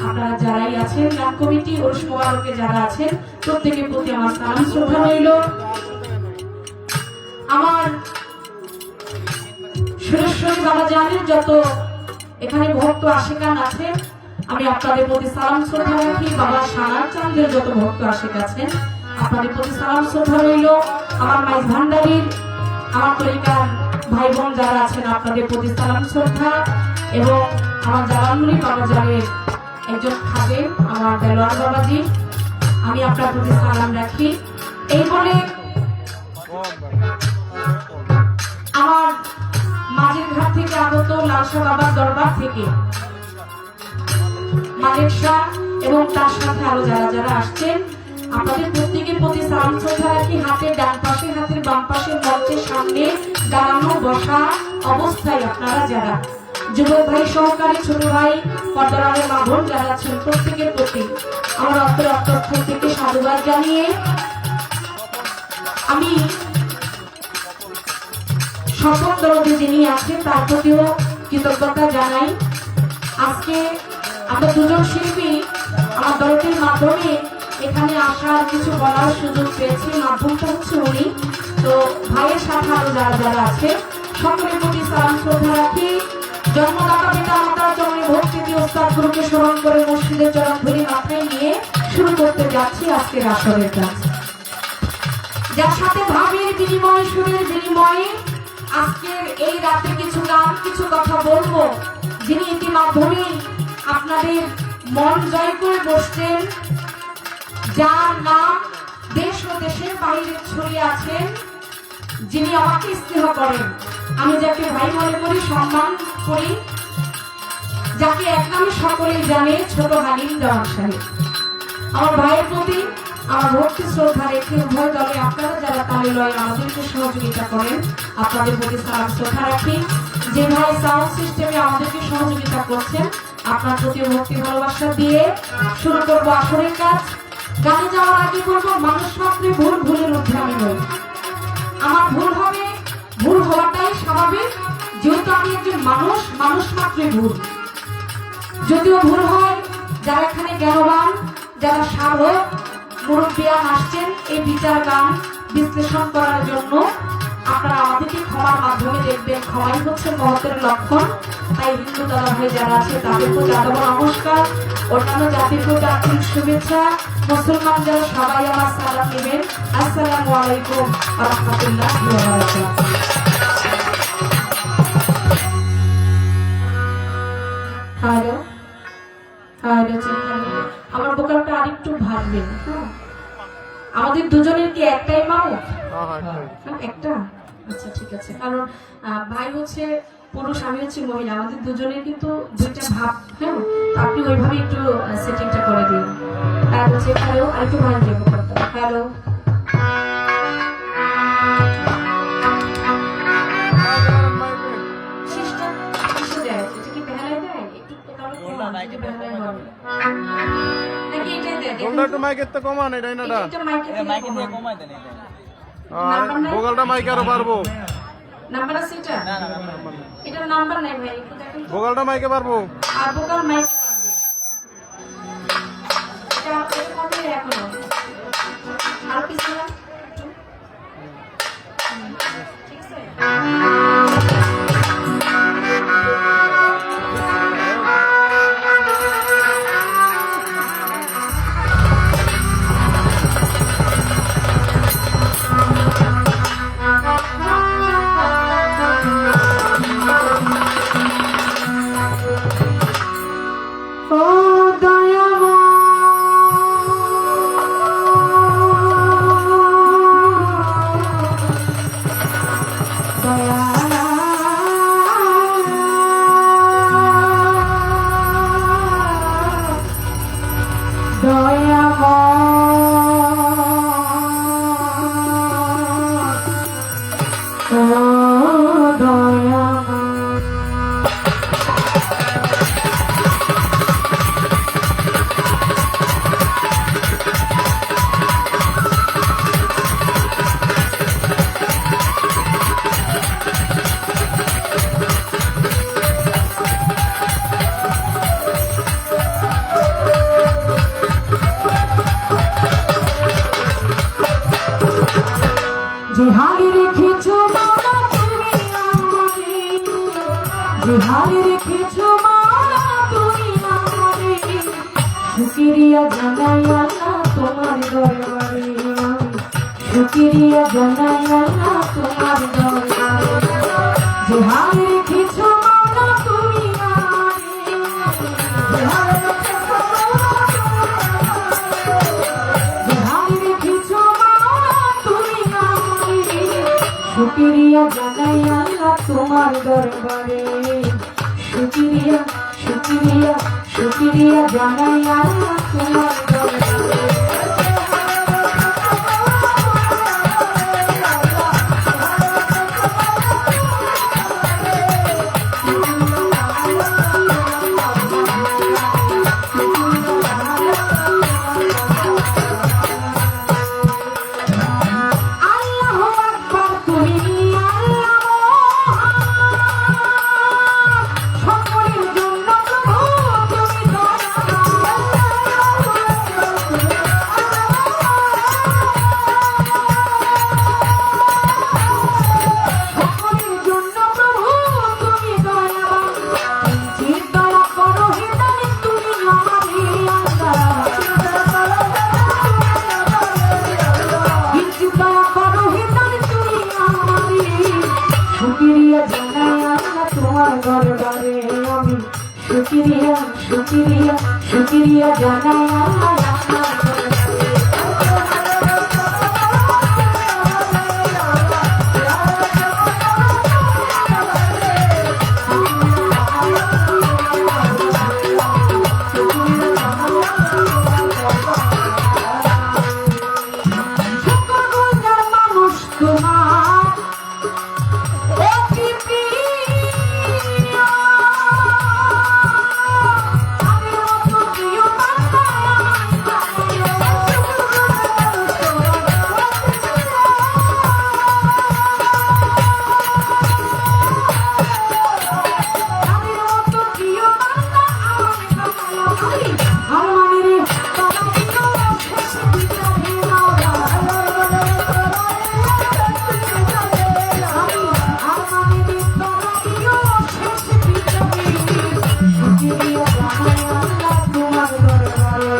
আপনারা যারাই আছেন, গান কমিটি ও মোবারকে যারা আছেন, প্রত্যেকের প্রতি আমার সালাম শ্রদ্ধা রইল। আমার সুরেশ্বরী বাবা জানেন যত এখানে ভক্ত আশিকান আছেন, আমি আপনাদের প্রতি সালাম শ্রদ্ধা রাখি। বাবা সানার চাঁদের যত ভক্ত আশিক আছেন, আপনাদের প্রতি সালাম শ্রদ্ধা রইল। আমার মাইজ ভান্ডারীর, আমার পরিবার ভাই বোন যারা আছেন, আপনাদের প্রতি সালাম শ্রদ্ধা। এবং আমার জালালমুনি বাবা জানের একজন খাদেম আমার দেলোয়ার বাবাজি, আমি আপনার প্রতি সালাম রাখি। এই বলে আমার মাঝের ঘাট থেকে আগত লালসা বাবার দরবার থেকে মালিক শাহ এবং তার সাথে আরো যারা যারা আসছেন, আপনাদের প্রত্যেকের প্রতি সালাম শ্রদ্ধা রাখি। হাতের ডান পাশে, হাতের বাম পাশে মঞ্চের সামনে দাঁড়ানো বসা অবস্থায় আপনারা যারা যুবক ভাই সহকারী, ছোট ভাই, পর্দারের মা বোন যারা আছেন, প্রত্যেকের প্রতি আমার অন্তর থেকে সাধুবাদ জানিয়ে আমি স্বপন দরদে যিনি আছেন তার প্রতিও কৃতজ্ঞতা জানাই। আজকে আমরা দুজন শিল্পী আমার দলটির মাধ্যমে এখানে আসার কিছু বলার সুযোগ পেয়েছি, মাধ্যমটা হচ্ছে উনি। তো ভাইয়ের সাথে আরো যারা যারা আছে সকলের প্রতি সালাম শ্রদ্ধা রাখি। জন্মদাতা পিতা মাতার চরণে ভক্তি দিয়ে ওস্তাদ গুরুকে স্মরণ করে মসজিদের চরণ ধরে মাথায় নিয়ে শুরু করতে যাচ্ছি আজকের আসরের কাজ, যার সাথে ভাবের বিনিময়, সুরের বিনিময়ে আজকের এই রাতে কিছু গান, কিছু কথা বলবো, যিনি ইতিমাধ্যমে আপনাদের মন জয় করে বসছেন, যার নাম দেশ ও দেশের বাইরে ছড়িয়ে আছেন, যিনি আমাকে স্নেহ করেন, আমি যাকে ভাই মনে করি, সম্মান করি, যাকে এক নামে সকলেই জানে, ছোট হালিম দেওয়ান সাহেব। আমার ভাইয়ের প্রতি আমার ভক্তি শ্রদ্ধা রেখে উভয় দলে আপনারা যারা তালে লয়ে আমাদেরকে সহযোগিতা করেন, আপনাদের প্রতি সালাম শ্রদ্ধা রাখি। যে ভাই সাউন্ড সিস্টেমে আমাদেরকে সহযোগিতা করছেন, আপনার প্রতি ভক্তি ভালোবাসা দিয়ে শুরু করবো আসরের কাজ। গানে যাওয়ার আগে করবো মানুষ মাত্রে ভুল, ভুলের ঊর্ধ্বে আমি নই। আমার ভুল হবে, ভুল হওয়াটাই স্বাভাবিক, যেহেতু আমি একজন মানুষ, মানুষ মাত্রই ভুল। যদিও ভুল হয়, যারা এখানে জ্ঞানবান, যারা সাধক মুরব্বিয়ান আসছেন এই বিচার গান বিশ্লেষণ করার জন্য, আপনারা আমাদেরকে ক্ষমার মাধ্যমে দেখবেন, ক্ষমাই হচ্ছে মহতের লক্ষণ। তাই হিন্দু দাদা ভাই যারা আছে তাদের প্রতি আদব নমস্কার, অন্যান্য জাতির প্রতি আন্তরিক শুভেচ্ছা, মুসলমান যারা সবাই আমার সালাম নেবেন। আসসালামু আলাইকুম ওয়া রাহমাতুল্লাহি ওয়া বারাকাতুহু। হ্যালো হ্যালো, আমার বোকালটা আরেকটু ভাববেন। আমাদের দুজনের কি একটাই মাউথ? একটা, আচ্ছা ঠিক আছে। কারণ ভাই হচ্ছে পুরুষ, আমি হচ্ছে মহিলা, আমাদের দুজনের কিন্তু দুইটা ভাব। হ্যাঁ, আপনি ওইভাবে একটু সেটিংটা করে দিন। আর হচ্ছে হ্যালো, আরেকটু ভালো দেবো করতে। হ্যালো ভোকালটা মাইক আরো পারবো, নাম্বার আছে এটা? এটা নাম্বার নাই ভাই, একটু দেখেন তো। ভোকালটা মাইকে পারবো আর ভোকাল মাইক এটা কত এখনো আর কিছু না, ঠিক আছে। বিহারে রেখেছো মাওলা তুমি আমারে শুকরিয়া জানাই আল্লাহ তোমার দরবারে শুকরিয়া জানাই আল্লাহ তোমার দরবারে বিহারে রেখেছো মাওলা তুমি আমারে বিহারে রেখেছো মাওলা তুমি আমারে শুকরিয়া জানাই আল্লাহ তোমার দরবারে শুকরিয়া শুকরিয়া শুকরিয়া জানাই আল্লাহ তোমার দরবারে আল্লাহু আকবার তুমি আল্লাহ সকলের জন্য প্রভু তুমি সকলের জন্য প্রভু তুমি দয়াবান যে দয়া করো হে জানি তুমি আমারে দয়া করো হে জানি তুমি আমারে শুকরিয়া জানাই আল্লাহ তোমার দরবারে আমি শুকরিয়া শুকরিয়া শুকরিয়া জানাই আল্লাহ আপনার দরবারে শুকরগুজার মানুষ তোমার অতি প্রিয় আমি মতো প্রিয় বান্দা আমি মতো প্রিয় বান্দা আর মানে রে বাবা প্রিয় শেষ দিতে হে মাওলা শুকরিয়া জানাই আল্লাহ তোমার দরবারে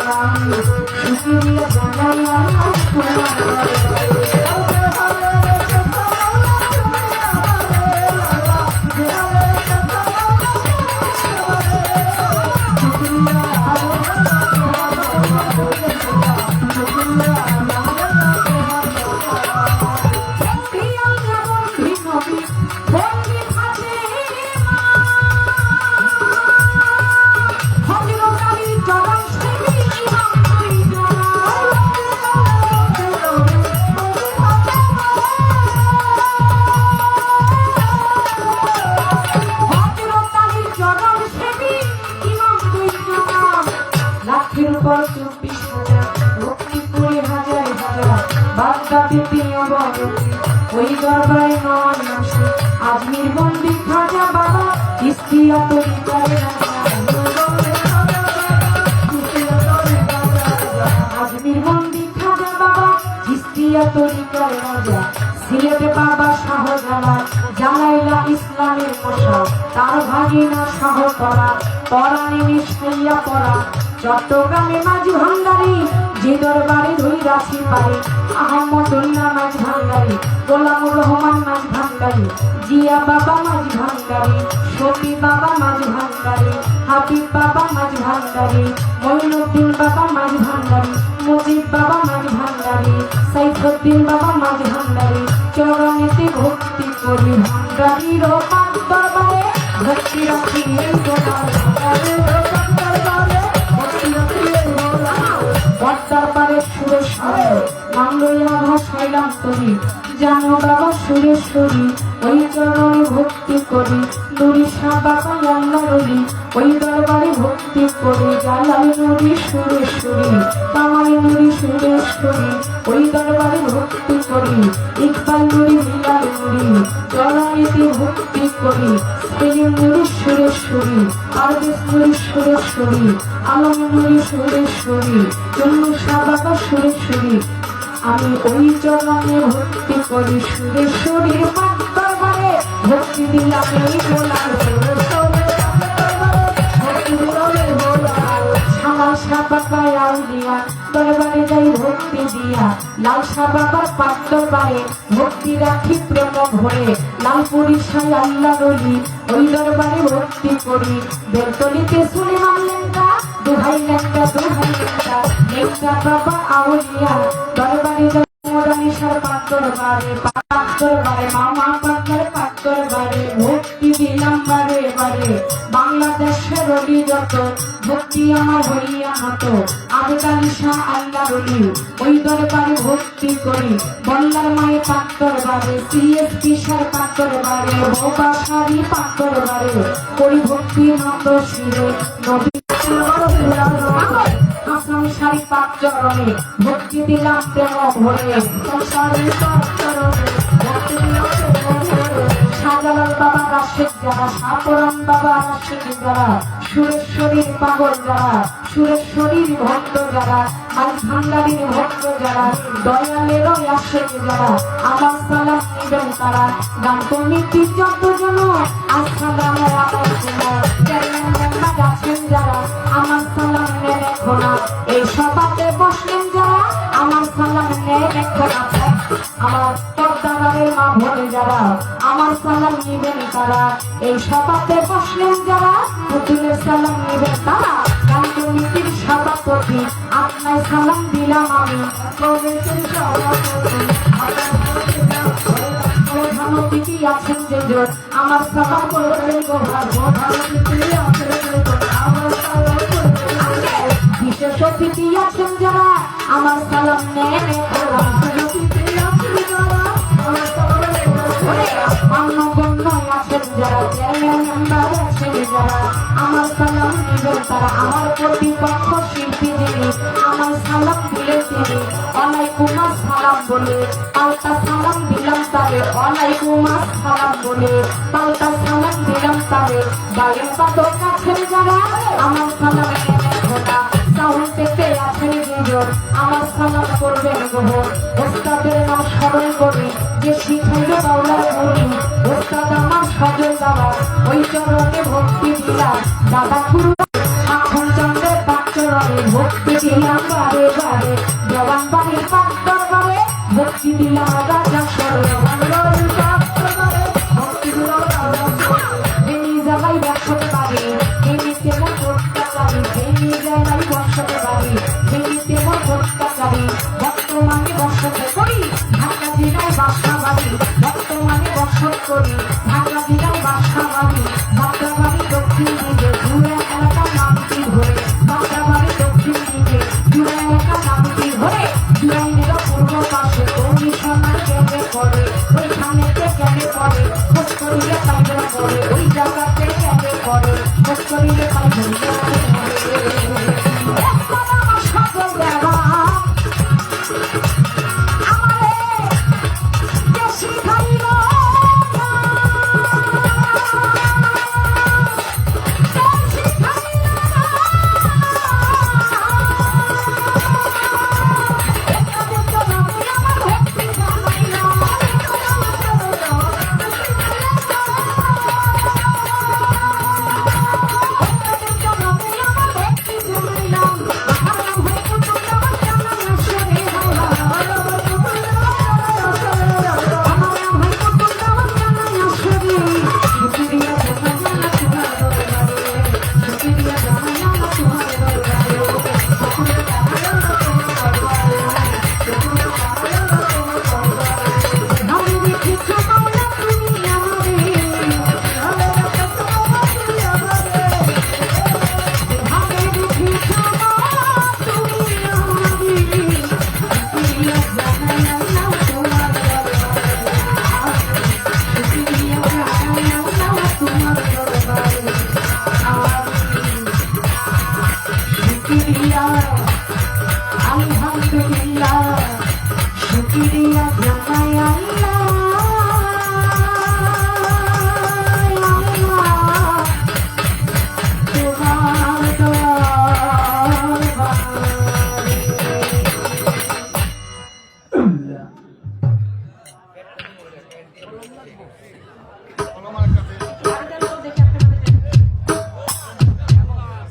লাখের পর 24,000 ভক্তি 20,000 হাজার বাগদাদি প্রিয় বড় ওই দরবারে নয় আসে আজমির বন্দি খাজা বাবা ইস্তিয়া তরিকারে আজমির বন্দি খাজা বাবা ইস্তিয়া তরিকারে রাজা সিলেটে বাবা শাহজালাল জালাইলা ইসলামের মশা তার ভাগিনা শাহতরা পরাণে মিশাইয়া পড়া চট্টগ্রামে মাঝ ভান্ডারি যে দরবারে ধৈরাছি পারে আহমদুল্লাহ মাঝ ভান্ডারি গোলামুর রহমান মাঝ ভান্ডারি জিয়া বাবা মাঝ ভান্ডারি শফি বাবা মাঝ ভান্ডারি হাবিব বাবা মাঝ ভান্ডারি মঈনুদ্দিন বাবা মাঝ ভান্ডারি মুজিব বাবা মাঝ ভান্ডারি সাইফুদ্দিন বাবা মাঝ ভান্ডারি চরণেতে ভক্তি করি ভান্ডারির পাক দরবারে ভক্তি রাখি এই দরবারে সুরেশ্বরী নাম লইয়া ভাসাইলাম তরি জানো বাবা সুরেশ্বরী ওই চরণে ভক্তি করি নুরি শাহ বাবা আল্লাহ রলি ওই দরবারে ভক্তি করি জালাল নুরি সুরেশ্বরী কামাল নুরি সুরেশ্বরী ওই দরবারে ভক্তি করি ইকবাল নুরি মিলাল নুরি চরণেতে ভক্তি করি সেলিম নুরি সুরেশ্বরী আরবেশ নুরি সুরেশ্বরী আলম নুরি সুরেশ্বরী চন্নু শাহ বাবা সুরেশ্বরী আমি ওই চরণে ভক্তি করি সুরেশ্বরীর পাক দরবারে ভক্তি দিলাম এই গোলার শাহ বাবার আউলিয়া দরবারে যাই ভক্তি দিয়া লাল শাহ বাবার পাক দরবারে ভক্তি রাখি প্রেম ভরে লালপুরি শাহ আল্লাহ রলি ওই দরবারে ভক্তি করি বেলতলিতে শুনে মানলেনটা দোহাই লেনটা দোহাই লেনটা লেনটা বাবা আউলিয়া দরবারে যাই মোরানিশার পাক দরবারে মামা পাক দরবারে ভক্তি দিলাম বারে বারে বাংলাদেশের রলি যত ভক্তি আমার হইয়া মতো আবেদালি শাহ আল্লাহ রলি ওই দরবারে ভক্তি করি বল্লার মায়ের পাক দরবারে সিএসপি শাহ পাক দরবারে বোবা শাড়ি পাক দরবারে করি ভক্তি নত শিরে নবী হাসান শাড়ি পাক চরণে ভক্তি দিলাম প্রেম ভরে সংসারী পাক চরণে ভক্তি দিলাম প্রেম ভরে শাহজালাল বাবা রাশেদ যারা শাহপুরান বাবা রাশেদ যারা সুরেশ্বরীর পাগল যারা সুরেশ্বরীর ভক্ত যারা মাইক ভান্ডারীর ভক্ত যারা দয়ালেরও আশেক যারা আমার সালাম নিবেন তারা গান কমিটির যতজন আসসালাম আলাইকুম চেয়ারম্যান মেম্বার আছেন যারা আমার সালাম নেন খোনা এই সভাতে বসলেন যারা আমার সালাম নেন খোনা আমার পর্দারের মা ভোলে যারা আমার সালাম নিবেন তারা এই সভাতে বসলেন যারা পুতুলের সালাম নিবেন তারা গান কমিটির সভাপতি আপনার সালাম দিলাম আমি কমিটির সভাপতি প্রধান অতিথি আছেন যে জোর আমার সালাম করবেন গোহার প্রধান অতিথি আছেন যে জোর আমার সালাম করবেন বিশেষ অতিথি আছেন যারা আমার সালাম নেন অতিথি আছেন যারা আমার সালাম মান্যগণ্য আছেন যারা চেয়ারম্যান মেম্বার আছেন যারা আমার সালাম দিবেন তারা আমার প্রতিপক্ষ শিল্পী যিনি আমার সালাম দিলে তিনি ওয়ালাইকুম আসসালাম বলে পাল্টা সালাম দিলাম তারে ওয়ালাইকুম আসসালাম বলে পাল্টা সালাম দিলাম তারে বায়ু পাদক আছেন যারা আমার সালাম নেন খোদা সাউন্ড থেকে আছেন দুজন আমার সালাম করবেন গোহর ওস্তাদের নাম স্মরণ করি যে শিখাইল বাউলার করি ওস্তাদ আমার সজল দাদা ওই চরণে ভক্তি দিলাম দাদা গুরু মাখন চন্দ্রের পাক চরণে ভক্তি দিলাম বারে বারে জবান বাড়ির পাক দরবারে ভক্তি দিলাম রাজা সরে ভক্তি দিলাম ভেনি জাগাই বসতে পারি ভেনি তেমন অত্যাচারী ভেনি জাগাই বসতে পারি ভেনি তেমন অত্যাচারী বর্তমানে বসতে করি ঢাকা জেলায় বাসা বাড়ি বর্তমানে বসত করি ঢাকা জেলায় বাসা বাড়ি যাত্রাবাড়ি দক্ষিণ দিকে জুড়ে এলাকা নামটি ধরে যাত্রাবাড়ি দক্ষিণ দিকে জুড়ে এলাকা নামটি ধরে জুড়াইনের পূর্ব পাশে কমিশনার কেন্দ্রে করে ওইখানে কেন্দ্রে করে খোঁজ করিলে পাইবে করে ওই জায়গাতে কেন্দ্রে করে খোঁজ করিলে পাইবে আমার সকল দেওয়া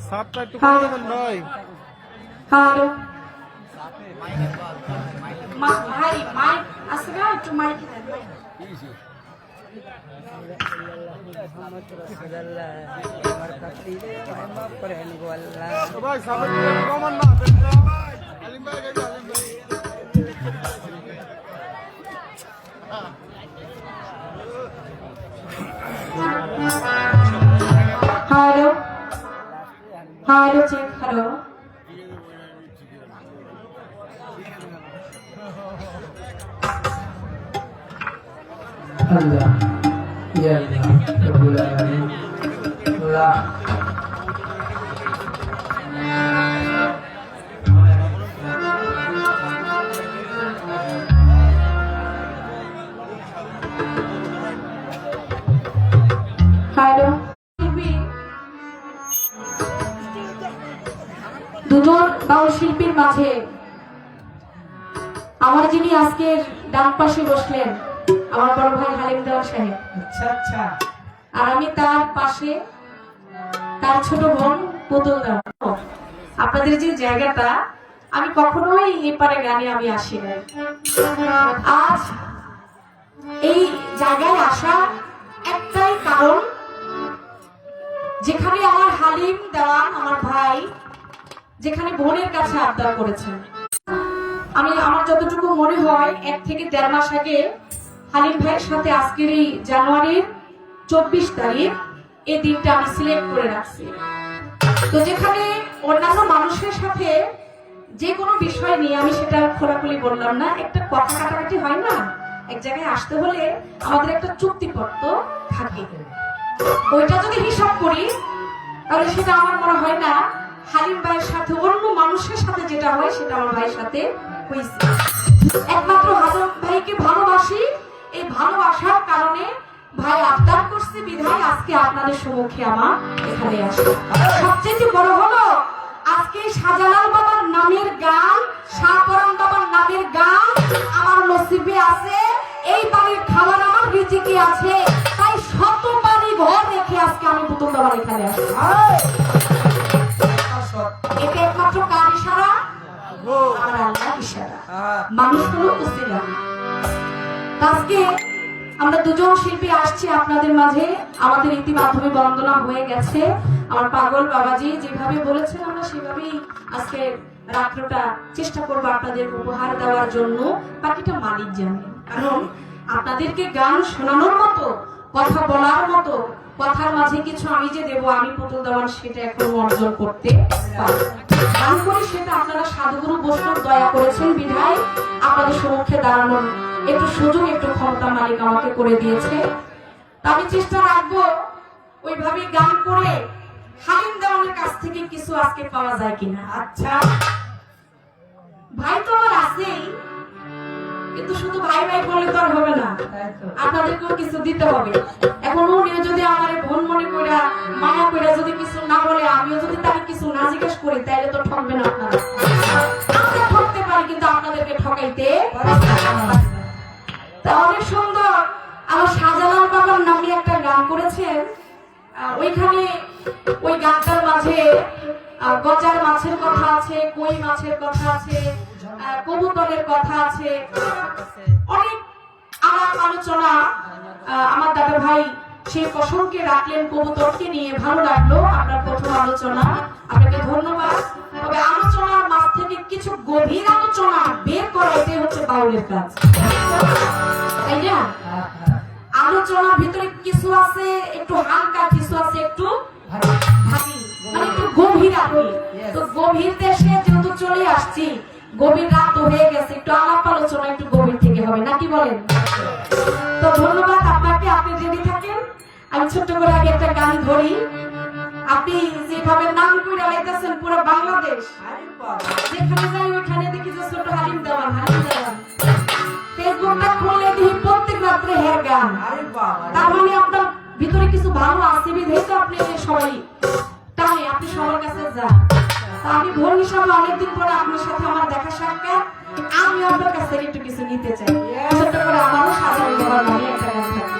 সাতটা একটু করে দেবেন ভাই। হ্যালো ভাই মাইক আছে না একটু মাইক দেন ভাই সামনে কমান না আলিম ভাই গাইবে আলিম ভাই হ্যালো হ্যালো চেক হ্যালো আল্লাহ ইয়া আল্লাহ রব্বুল আলামিন আল্লাহ হ্যালো দুজন বাউল শিল্পীর মাঝে আমার যিনি আজকের ডান পাশে বসলেন আমার বড় ভাই হালিম দেওয়ান সাহেব, আচ্ছা আচ্ছা, আর আমি তার পাশে তার ছোট বোন পুতুল দেওয়ান। আপনাদের যে জায়গাটা আমি কখনোই এপারে গানে আমি আসি নাই, আজ এই জায়গায় আসা একটাই কারণ, যেখানে আমার হালিম দেওয়ান আমার ভাই যেখানে বোনের কাছে আবদার করেছেন। আমি আমার যতটুকু মনে হয় 1 থেকে 1.5 মাস আগে হালিম ভাইয়ের সাথে আজকের এই জানুয়ারির 24 তারিখ এই দিনটা আমি সিলেক্ট করে রাখছি। তো যেখানে অন্যান্য মানুষের সাথে যে কোনো বিষয় নিয়ে আমি সেটা খোলাখুলি বললাম না, একটা কথা কাটাকাটি হয় না, এক জায়গায় আসতে হলে আমাদের একটা চুক্তিপত্র থাকে, ওইটা যদি হিসাব করি তাহলে সেটা আমার মনে হয় না হালিম ভাইয়ের সাথে অন্য মানুষের সাথে যেটা হয় সেটা আমার ভাইয়ের সাথে হয়েছে। একমাত্র হালিম ভাইকে ভালোবাসি, এই ভালোবাসার কারণে ভাই আবদার করছে বিধায় আজকে আপনাদের সম্মুখে আমার এখানে আসে। সবচেয়ে বড় হলো আজকে শাহজালাল বাবার নামের গান, শাহপরান বাবার নামের গান আমার নসিবে আছে, এই বাড়ির খাবার আমার রিজিকে আছে, তাই শত বাড়ি ঘর রেখে আজকে আমি পুতুল বাবার এখানে আসি। এটা একমাত্র কার ইশারা? আমার আল্লাহর ইশারা। মানুষ হলো উসিলা। আজকে আমরা দুজন শিল্পী আসছি আপনাদের মাঝে, আমাদের ইতিমাধ্যমে বন্দনা হয়ে গেছে। আমার পাগল বাবাজি যেভাবে বলেছেন আমরা সেভাবেই আজকে রাত্রটা চেষ্টা করবো আপনাদের উপহার দেওয়ার জন্য, বাকিটা মালিক জানে। কারণ আপনাদেরকে গান শোনানোর মতো, কথা বলার মতো, কথার মাঝে কিছু আমি যে দেবো আমি পুতুল দেওয়ার সেটা এখন অর্জন করতে পারি গান করে, সেটা আপনারা সাধুগুরু বৈষ্ণব দয়া করেছেন বিধায় আপনাদের সম্মুখে দাঁড়ানোর একটু সুযোগ, একটু ক্ষমতা মালিক আমাকে করে দিয়েছে। আমি চেষ্টা রাখবো ওইভাবে গান করে হালিম দেওয়ানের কাছ থেকে কিছু আজকে পাওয়া যায় কিনা। আচ্ছা ভাই তো আমার আছেই, কিন্তু শুধু ভাই ভাই বললে তো আর হবে না, আপনাদেরকেও কিছু দিতে হবে। এখন উনিও যদি আমার বোন মনে করে মায়া করে যদি কিছু না বলে, আমিও যদি তাকে কিছু না জিজ্ঞেস করি, তাইলে তো ঠকবে না আপনারা। আমরা ঠকতে পারি কিন্তু আপনাদেরকে ঠকাইতে তা অনেক সুন্দর। আমার শাহজালাল বাবার নামে একটা গান করেছেন, ওইখানে ওই গানটার মাঝে গজার মাছের কথা আছে, কই মাছের কথা আছে, কবুতরের কথা আছে, অনেক আলাপ আলোচনা। আমার দাদা ভাই সেই প্রসঙ্গে রাখলেন কবুতরকে নিয়ে, ভালো লাগলো আপনার প্রথম আলোচনা, আপনাকে ধন্যবাদ। তবে আলোচনার মাঝ থেকে কিছু গভীর আলোচনা বের করা, এটাই হচ্ছে বাউলের কাজ, তাই না? আলোচনার ভিতরে কিছু আছে একটু হালকা, কিছু আছে একটু ভারী, মানে একটু গভীর আপনি। তো গভীর দেশে যেহেতু চলে আসছি, গভীর রাত হয়ে গেছে, একটু আলাপ আলোচনা একটু গভীর থেকে হবে, নাকি বলেন? তো ধন্যবাদ আপনাকে, আপনি রেডি থাকেন। আমি ছোট্ট করে আগে একটা গান ধরি। আপনি যেভাবে নাম করে লাইতেছেন পুরো বাংলাদেশ, যেখানে যাই ওইখানে দেখি যে ছোট হালিম দেওয়ান, হালিম দেওয়ান। ফেসবুকটা খুললে দেখি প্রত্যেক রাত্রে হের গান। তার মানে আপনার ভিতরে কিছু ভালো আছে বিধেই তো আপনি সবাই তাই আপনি সবার কাছে যান। আমি ভোর হিসাবে অনেকদিন পরে আপনার সাথে আমার দেখা সাক্ষাৎ, আমি আপনার কাছ থেকে একটু কিছু নিতে চাই। ছোট্ট করে আমারও সাজানো দেওয়ার নামে একটা গান থাকে।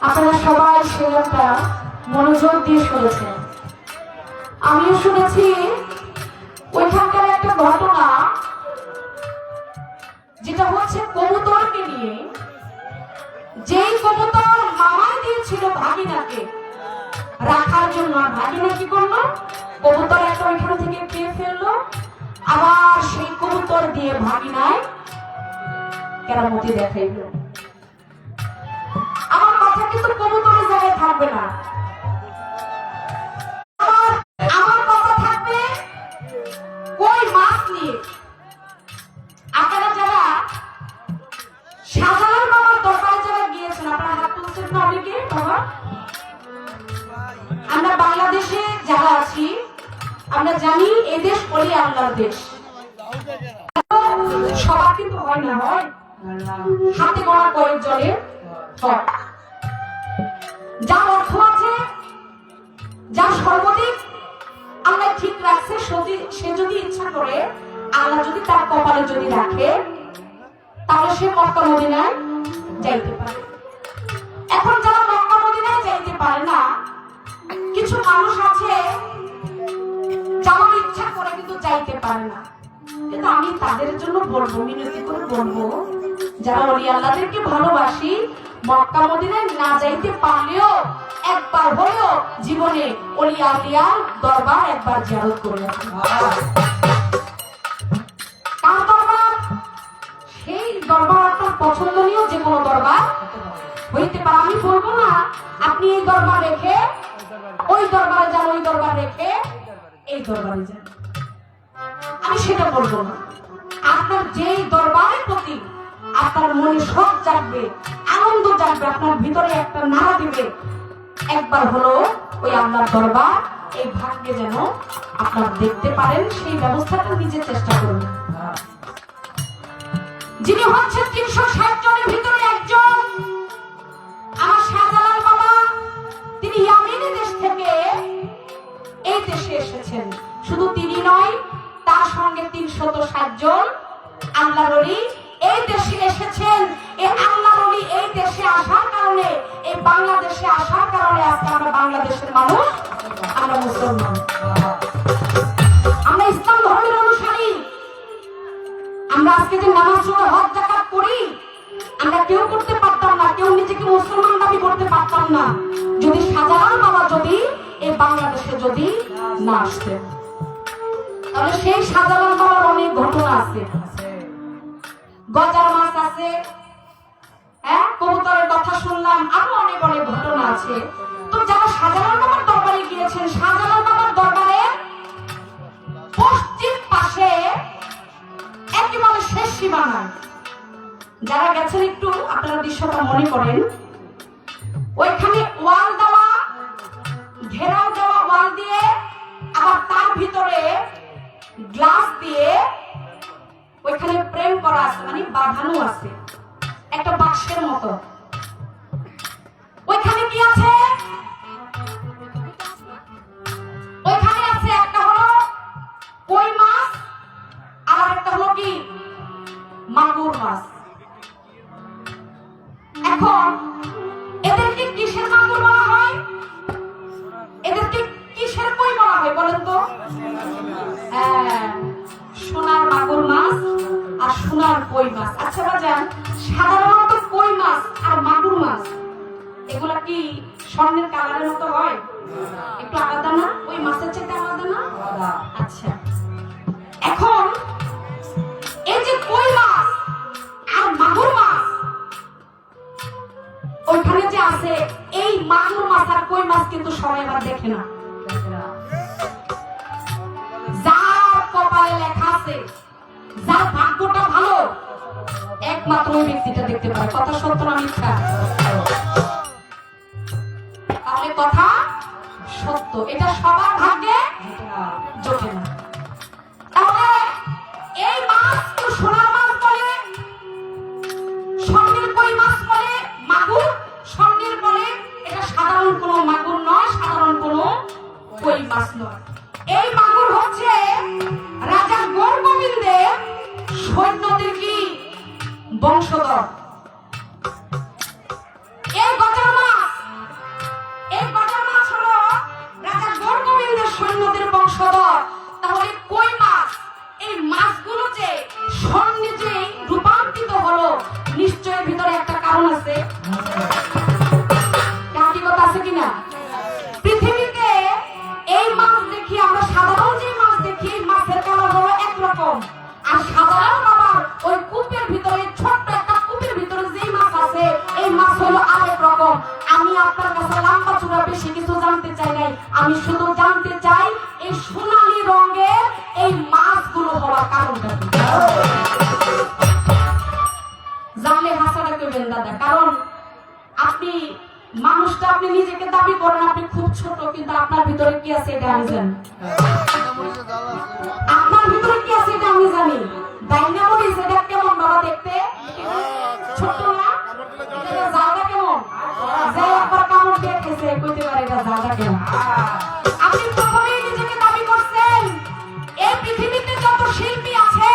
আপনারা সবাই সেই একটা মনোযোগ দিয়ে শুনেছেন। আমিও শুনেছি ওইখানকার একটা ঘটনা, যেটা হচ্ছে কবুতরকে নিয়ে। যেই কবুতর মামাই দিয়েছিল ভাগিনাকে রাখার জন্য, আর ভাগিনা কি করলো, কবুতর একটা ওইখান থেকে খেয়ে ফেললো, আবার সেই কবুতর দিয়ে ভাগিনায় কেরামতি দেখাইলো। আমার কথা কিন্তু কবুতরের জায়গায় থাকবে না, আমার কথা থাকবে কই মাছ নিয়ে। আপনারা যারা শাহজালাল বাবার দরবারে যারা গিয়েছেন, আপনারা হাত তুলছেন না অনেকে? বাবা, আমরা বাংলাদেশে যারা আছি আমরা জানি এদেশ ওলি আল্লাহর দেশ। সবার কিন্তু হয় না, হয় হাতে গড়া কয়েকজনের হয়। যার অর্থ আছে, যার সর্বদিক আল্লাহ ঠিক রাখছে, সে যদি ইচ্ছা করে, আল্লাহ যদি তার কপালে যদি রাখে, তাহলে সে মক্কা মদিনায় যাইতে পারে। এখন যারা মক্কা মদিনায় যাইতে পারে না, কিছু মানুষ আছে যাওয়ার ইচ্ছা করে কিন্তু যাইতে পারে না। কিন্তু আমি তাদের জন্য বলবো, মিনতি করে বলবো, যারা ওলি আল্লাহদেরকে ভালোবাসি, মক্কা মদিনায় না যাইতে পারলেও একবার হলেও জীবনে ওলি আউলিয়ার দরবার একবার জিয়ারত করে আসুন। কার দরবার? সেই দরবার আপনার পছন্দনীয় যে কোনো দরবার হইতে পারে। আমি বলবো না আপনি এই দরবার রেখে ওই দরবারে যান, ওই দরবার রেখে এই দরবারে যান, আমি সেটা বলবো না। আপনার যেই দরবারের প্রতি আপনার মনে শখ জাগবে, আনন্দ জাগবে, আপনার ভিতরে একটা নাড়া দিবে, একবার হলো ওই আল্লাহর দরবার এই ভাগ্যে যেন আপনার দেখতে পারেন, সেই ব্যবস্থাটা নিজে চেষ্টা করুন। যিনি হচ্ছেন 360 জনের ভিতরে একজন, আমার শাহজালাল বাবা, তিনি ইয়ামেনি দেশ থেকে এই দেশে এসেছেন। শুধু তিনি নয়, তার সঙ্গে 360 জন আল্লাহর ওলি এই দেশে এসেছেন। এই আল্লাহর ওলি এই দেশে আসার কারণে, এই বাংলাদেশে আসার কারণে আজকে আমরা বাংলাদেশের মানুষ, আমরা মুসলমান, আমরা ইসলাম ধর্মের অনুসারী। আমরা আজকে যে নামাজ রোজা হজ যাকাত করি, আমরা কেউ করতে পারতাম না, কেউ নিজেকে মুসলমান দাবি করতে পারতাম না, যদি শাহজালাল বাবা যদি এই বাংলাদেশে যদি না আসতেন। তাহলে সেই শাহজালাল বাবার অনেক ঘটনা আছে, গজার মাছ আছে, হ্যাঁ, কবুতরের কথা শুনলাম, আরো অনেক অনেক ঘটনা আছে। তো যারা শাহজালাল বাবার দরবারে গিয়েছেন, শাহজালাল বাবার দরবারে পশ্চিম পাশে একেবারে শেষ সীমানায়, যারা গেছেন একটু আপনারা দৃশ্যটা মনে করেন, ওইখানে ওয়াল দেওয়া, ঘেরাও দেওয়া ওয়াল দিয়ে, আবার তার ভিতরে গ্লাস দিয়ে ওইখানে প্রেম করা আছে, মানে বাঁধানো আছে একটা বাক্সের মতো। ওইখানে কি আছে? ওইখানে আছে একটা হলো কই মাছ, আর একটা হলো কি মাগুর মাছ। এখন এদেরকে কিসের মাগুর বলা হয়, এদেরকে কিসের কই বলা হয় বলেন তো? হ্যাঁ, সোনার মাগুর মাছ আর সোনার কই মাছ। আচ্ছা বাজান, সাধারণত কই মাছ আর মাগুর মাছ এগুলা কি স্বর্ণের কালারের মতো হয়? একটু আলাদা না? ওই মাছের চেয়ে আলাদা না? আচ্ছা, এখন এই যে কই মাছ আর মাগুর মাছ ওইখানে যে আছে, এই মাগুর মাছ আর কই মাছ কিন্তু সবাই আবার দেখে না। যার কপালে লেখা আছে, যার ভাগ্যটা ভালো, একমাত্র ওই ব্যক্তিটা দেখতে পারে। কথা সত্য না মিথ্যা? তাহলে কথা সত্য, এটা সবার ভাগ্যে জোটে না। তাহলে এই মাছ তো সোনার মাছ বলে, স্বর্ণের কই মাছ বলে, মাগুর স্বর্ণের বলে, এটা সাধারণ কোনো মাগুর নয়, সাধারণ কোনো কই মাছ নয়। এই মাগুর হচ্ছে রাজা গৌরগোবিন্দের সৈন্যদের কি বংশধর। কম। আমি আপনার কাছে লম্বা চূড়া বেশি কিছু জানতে চাই নাই, আমি শুধু জানতে চাই এই সোনালী রঙের এই মাছগুলো হওয়ার কারণটা কি। জানলে হাসাটা করবেন দাদা, কারণ আপনি মানুষটা আপনি নিজেকে দাবি করেন আপনি খুব ছোট, কিন্তু আপনার ভিতরে কি আছে এটা আমি জানি। আপনার ভিতরে কি আছে এটা আমি জানি। ডাইনা মরিচ এটা কেমন বাবা দেখতে? ছোট না? এটা জায়গা কেমন? যে একবার কামড় দিয়ে খেয়েছে কইতে পারে এটা জায়গা কেমন। আপনি প্রথমেই নিজেকে দাবি করছেন এই পৃথিবীতে যত শিল্পী আছে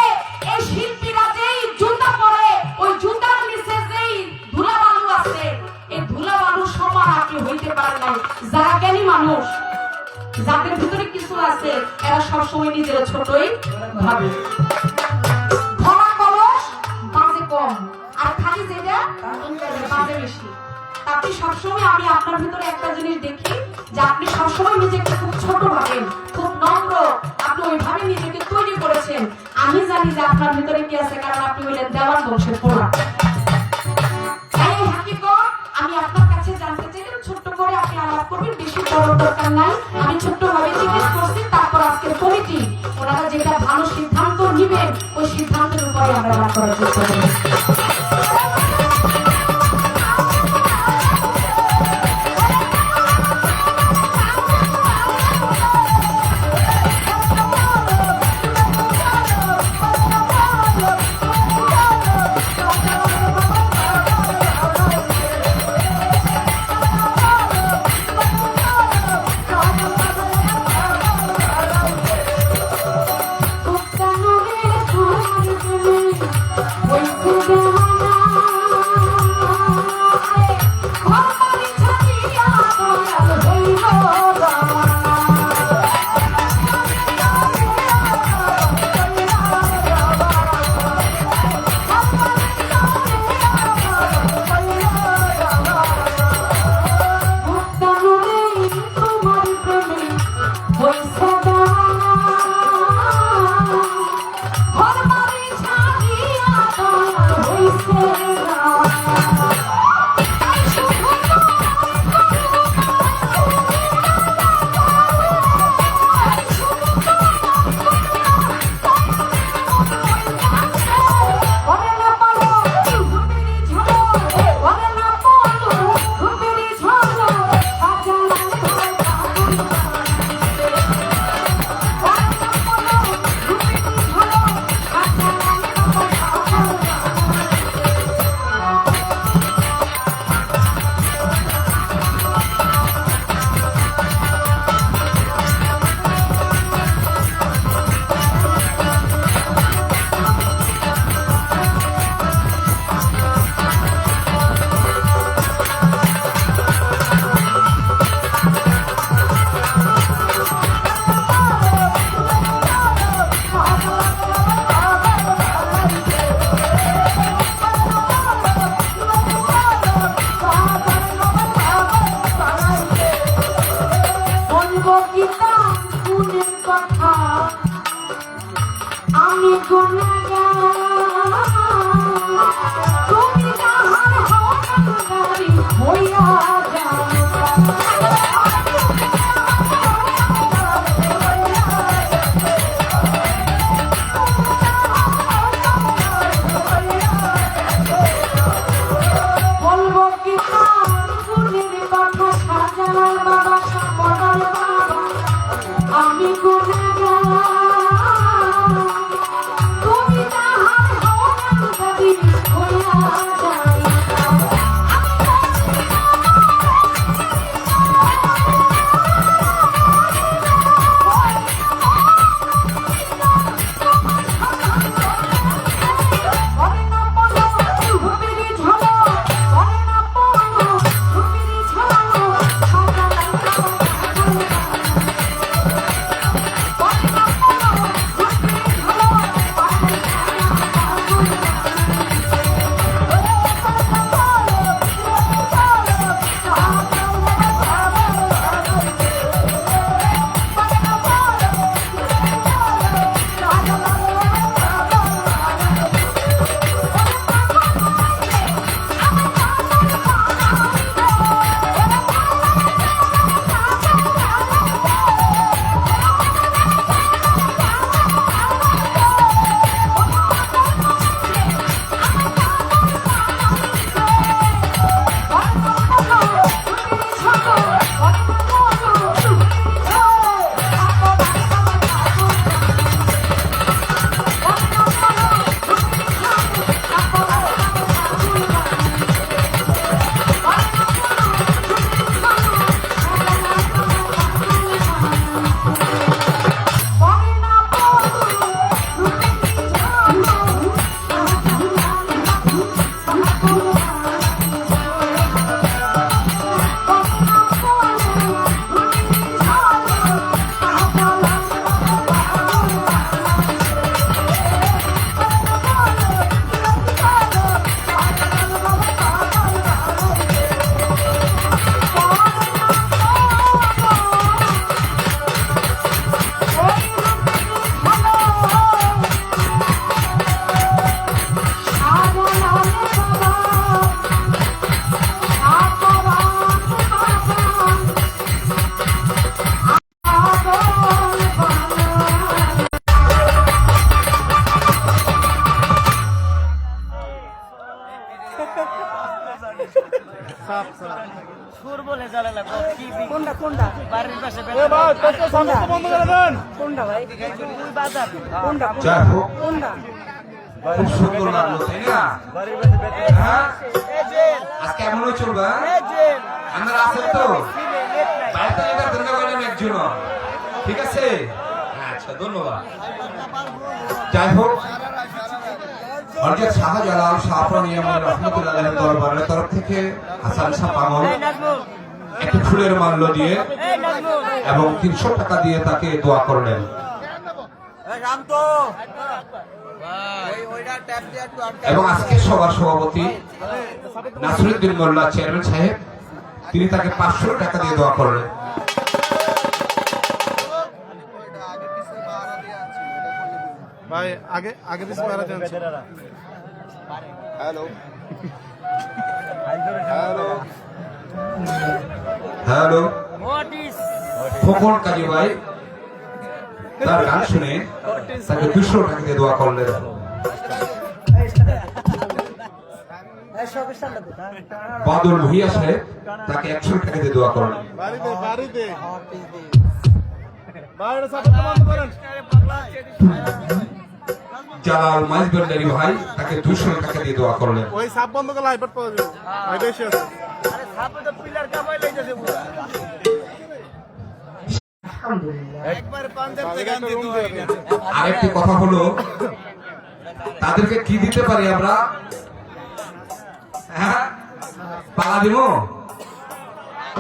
এই শিল্পীরা যেই জুতা পরে ওই জুতার নিচে যেই ধুলাবালু আছে এই ধুলাবালুর সমান আপনি হইতে পারেন নাই। যারা জ্ঞানী মানুষ, যাদের ভিতরে কিছু আছে, এরা সবসময় নিজেরা ছোটই ভাবে। ধরা কলস বাজে কম, আর খালি যেটা বাজে বেশি। আপনি সবসময়, আমি আপনার ভিতরে একটা জিনিস দেখি যে আপনি সবসময় নিজেকে খুব ছোট ভাবেন, খুব নম্র, আপনি ওইভাবে নিজেকে তৈরি করেছেন। আমি জানি যে আপনার ভিতরে কি আছে, কারণ আপনি হইলেন দেওয়ান বংশের পোড়া। এই হাকিকত আমি আপনার কাছে জানতে চাইলাম, ছোট্ট করে আপনি আলাপ করবেন, বেশি বড় দরকার নাই। আমি ছোট্ট ভাবে জিজ্ঞেস করছি, তারপর আজকের কমিটি ওনারা যেটা ভালো সিদ্ধান্ত নিবেন ওই সিদ্ধান্তের উপরে আমরা আলাপ করার চেষ্টা করব। যাই হোক, খুব সুন্দর লাগলো তাই না? হ্যাঁ? আজকে এমনই চলবে, হ্যাঁ? আপনারা আছেন তো? বাড়িতে এটা ধরে গেলেন একজন, ঠিক আছে? আচ্ছা, ধন্যবাদ। যাই হোক, হযরত শাহজালাল শাহরানী আমার রহমতুল্লাহ আলাইহির দরবারের তরফ থেকে হাসান শাহ পাগল একটি ফুলের মাল্য দিয়ে এবং 300 টাকা দিয়ে তাকে দোয়া করলেন। এবং আজকে সবার সভাপতি নাসিরউদ্দিন মোল্লা চেয়ারম্যান সাহেব, তিনি তাকে 500 টাকা দিয়ে দোয়া করলেন। ভাই আগে আগে পিছনে বেড়াতে আনছি। হ্যালো হ্যালো হ্যালো, খোকন কাজী ভাই তার গান শুনে তাকে 200 টাকা দিয়ে দোয়া করলেন। বাদল ভুইয়া সাহেব তাকে 100 টাকা দিয়ে দোয়া করলেন। বাড়িতে বাড়িতে বাইরে সাপোর্ট বন্ধ করেন। জালাল মাইজবেন্ডারি ভাই তাকে 200 টাকা দিয়ে দোয়া করলেন। ওই সাপ বন্ধ করলে আইপ্যাড পাওয়া যাবে। ভাই বেশি আছে। একবার পাঞ্জাব থেকে আনতে হবে। আরেকটি কথা হলো, তাদেরকে কি দিতে পারি আমরা? হ্যাঁ, পালা দিব?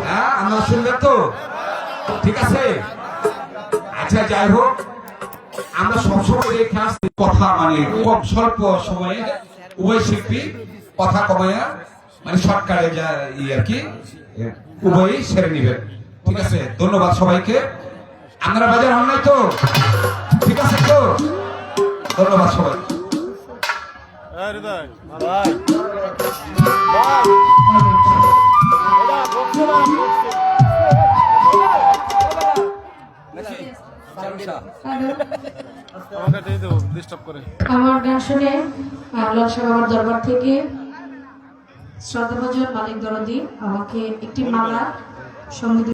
হ্যাঁ, আমরা শুনবেন তো? ঠিক আছে। আচ্ছা, যাই হোক, আমরা সবসময় দেখে আসছি কথা মানে খুব স্বল্প সময়ে উভয় শিল্পী কথা কমায়া মানে শর্টকাটে যা আর কি উভয়ই সেরে নিবেন। ঠিক আছে, ধন্যবাদ সবাইকে। আপনারা বাজার হন নাই তো? ঠিক আছে তো? ধন্যবাদ সবাই। আরে ভাই আমাকে দিয়ে দেবো ডিস্টার্ব করে। আমার গান শুনে আল্লাহ সাহেব আমার দরবার থেকে শ্রদ্ধাভাজন মালিক দরদি আমাকে একটি মালা সঙ্গীত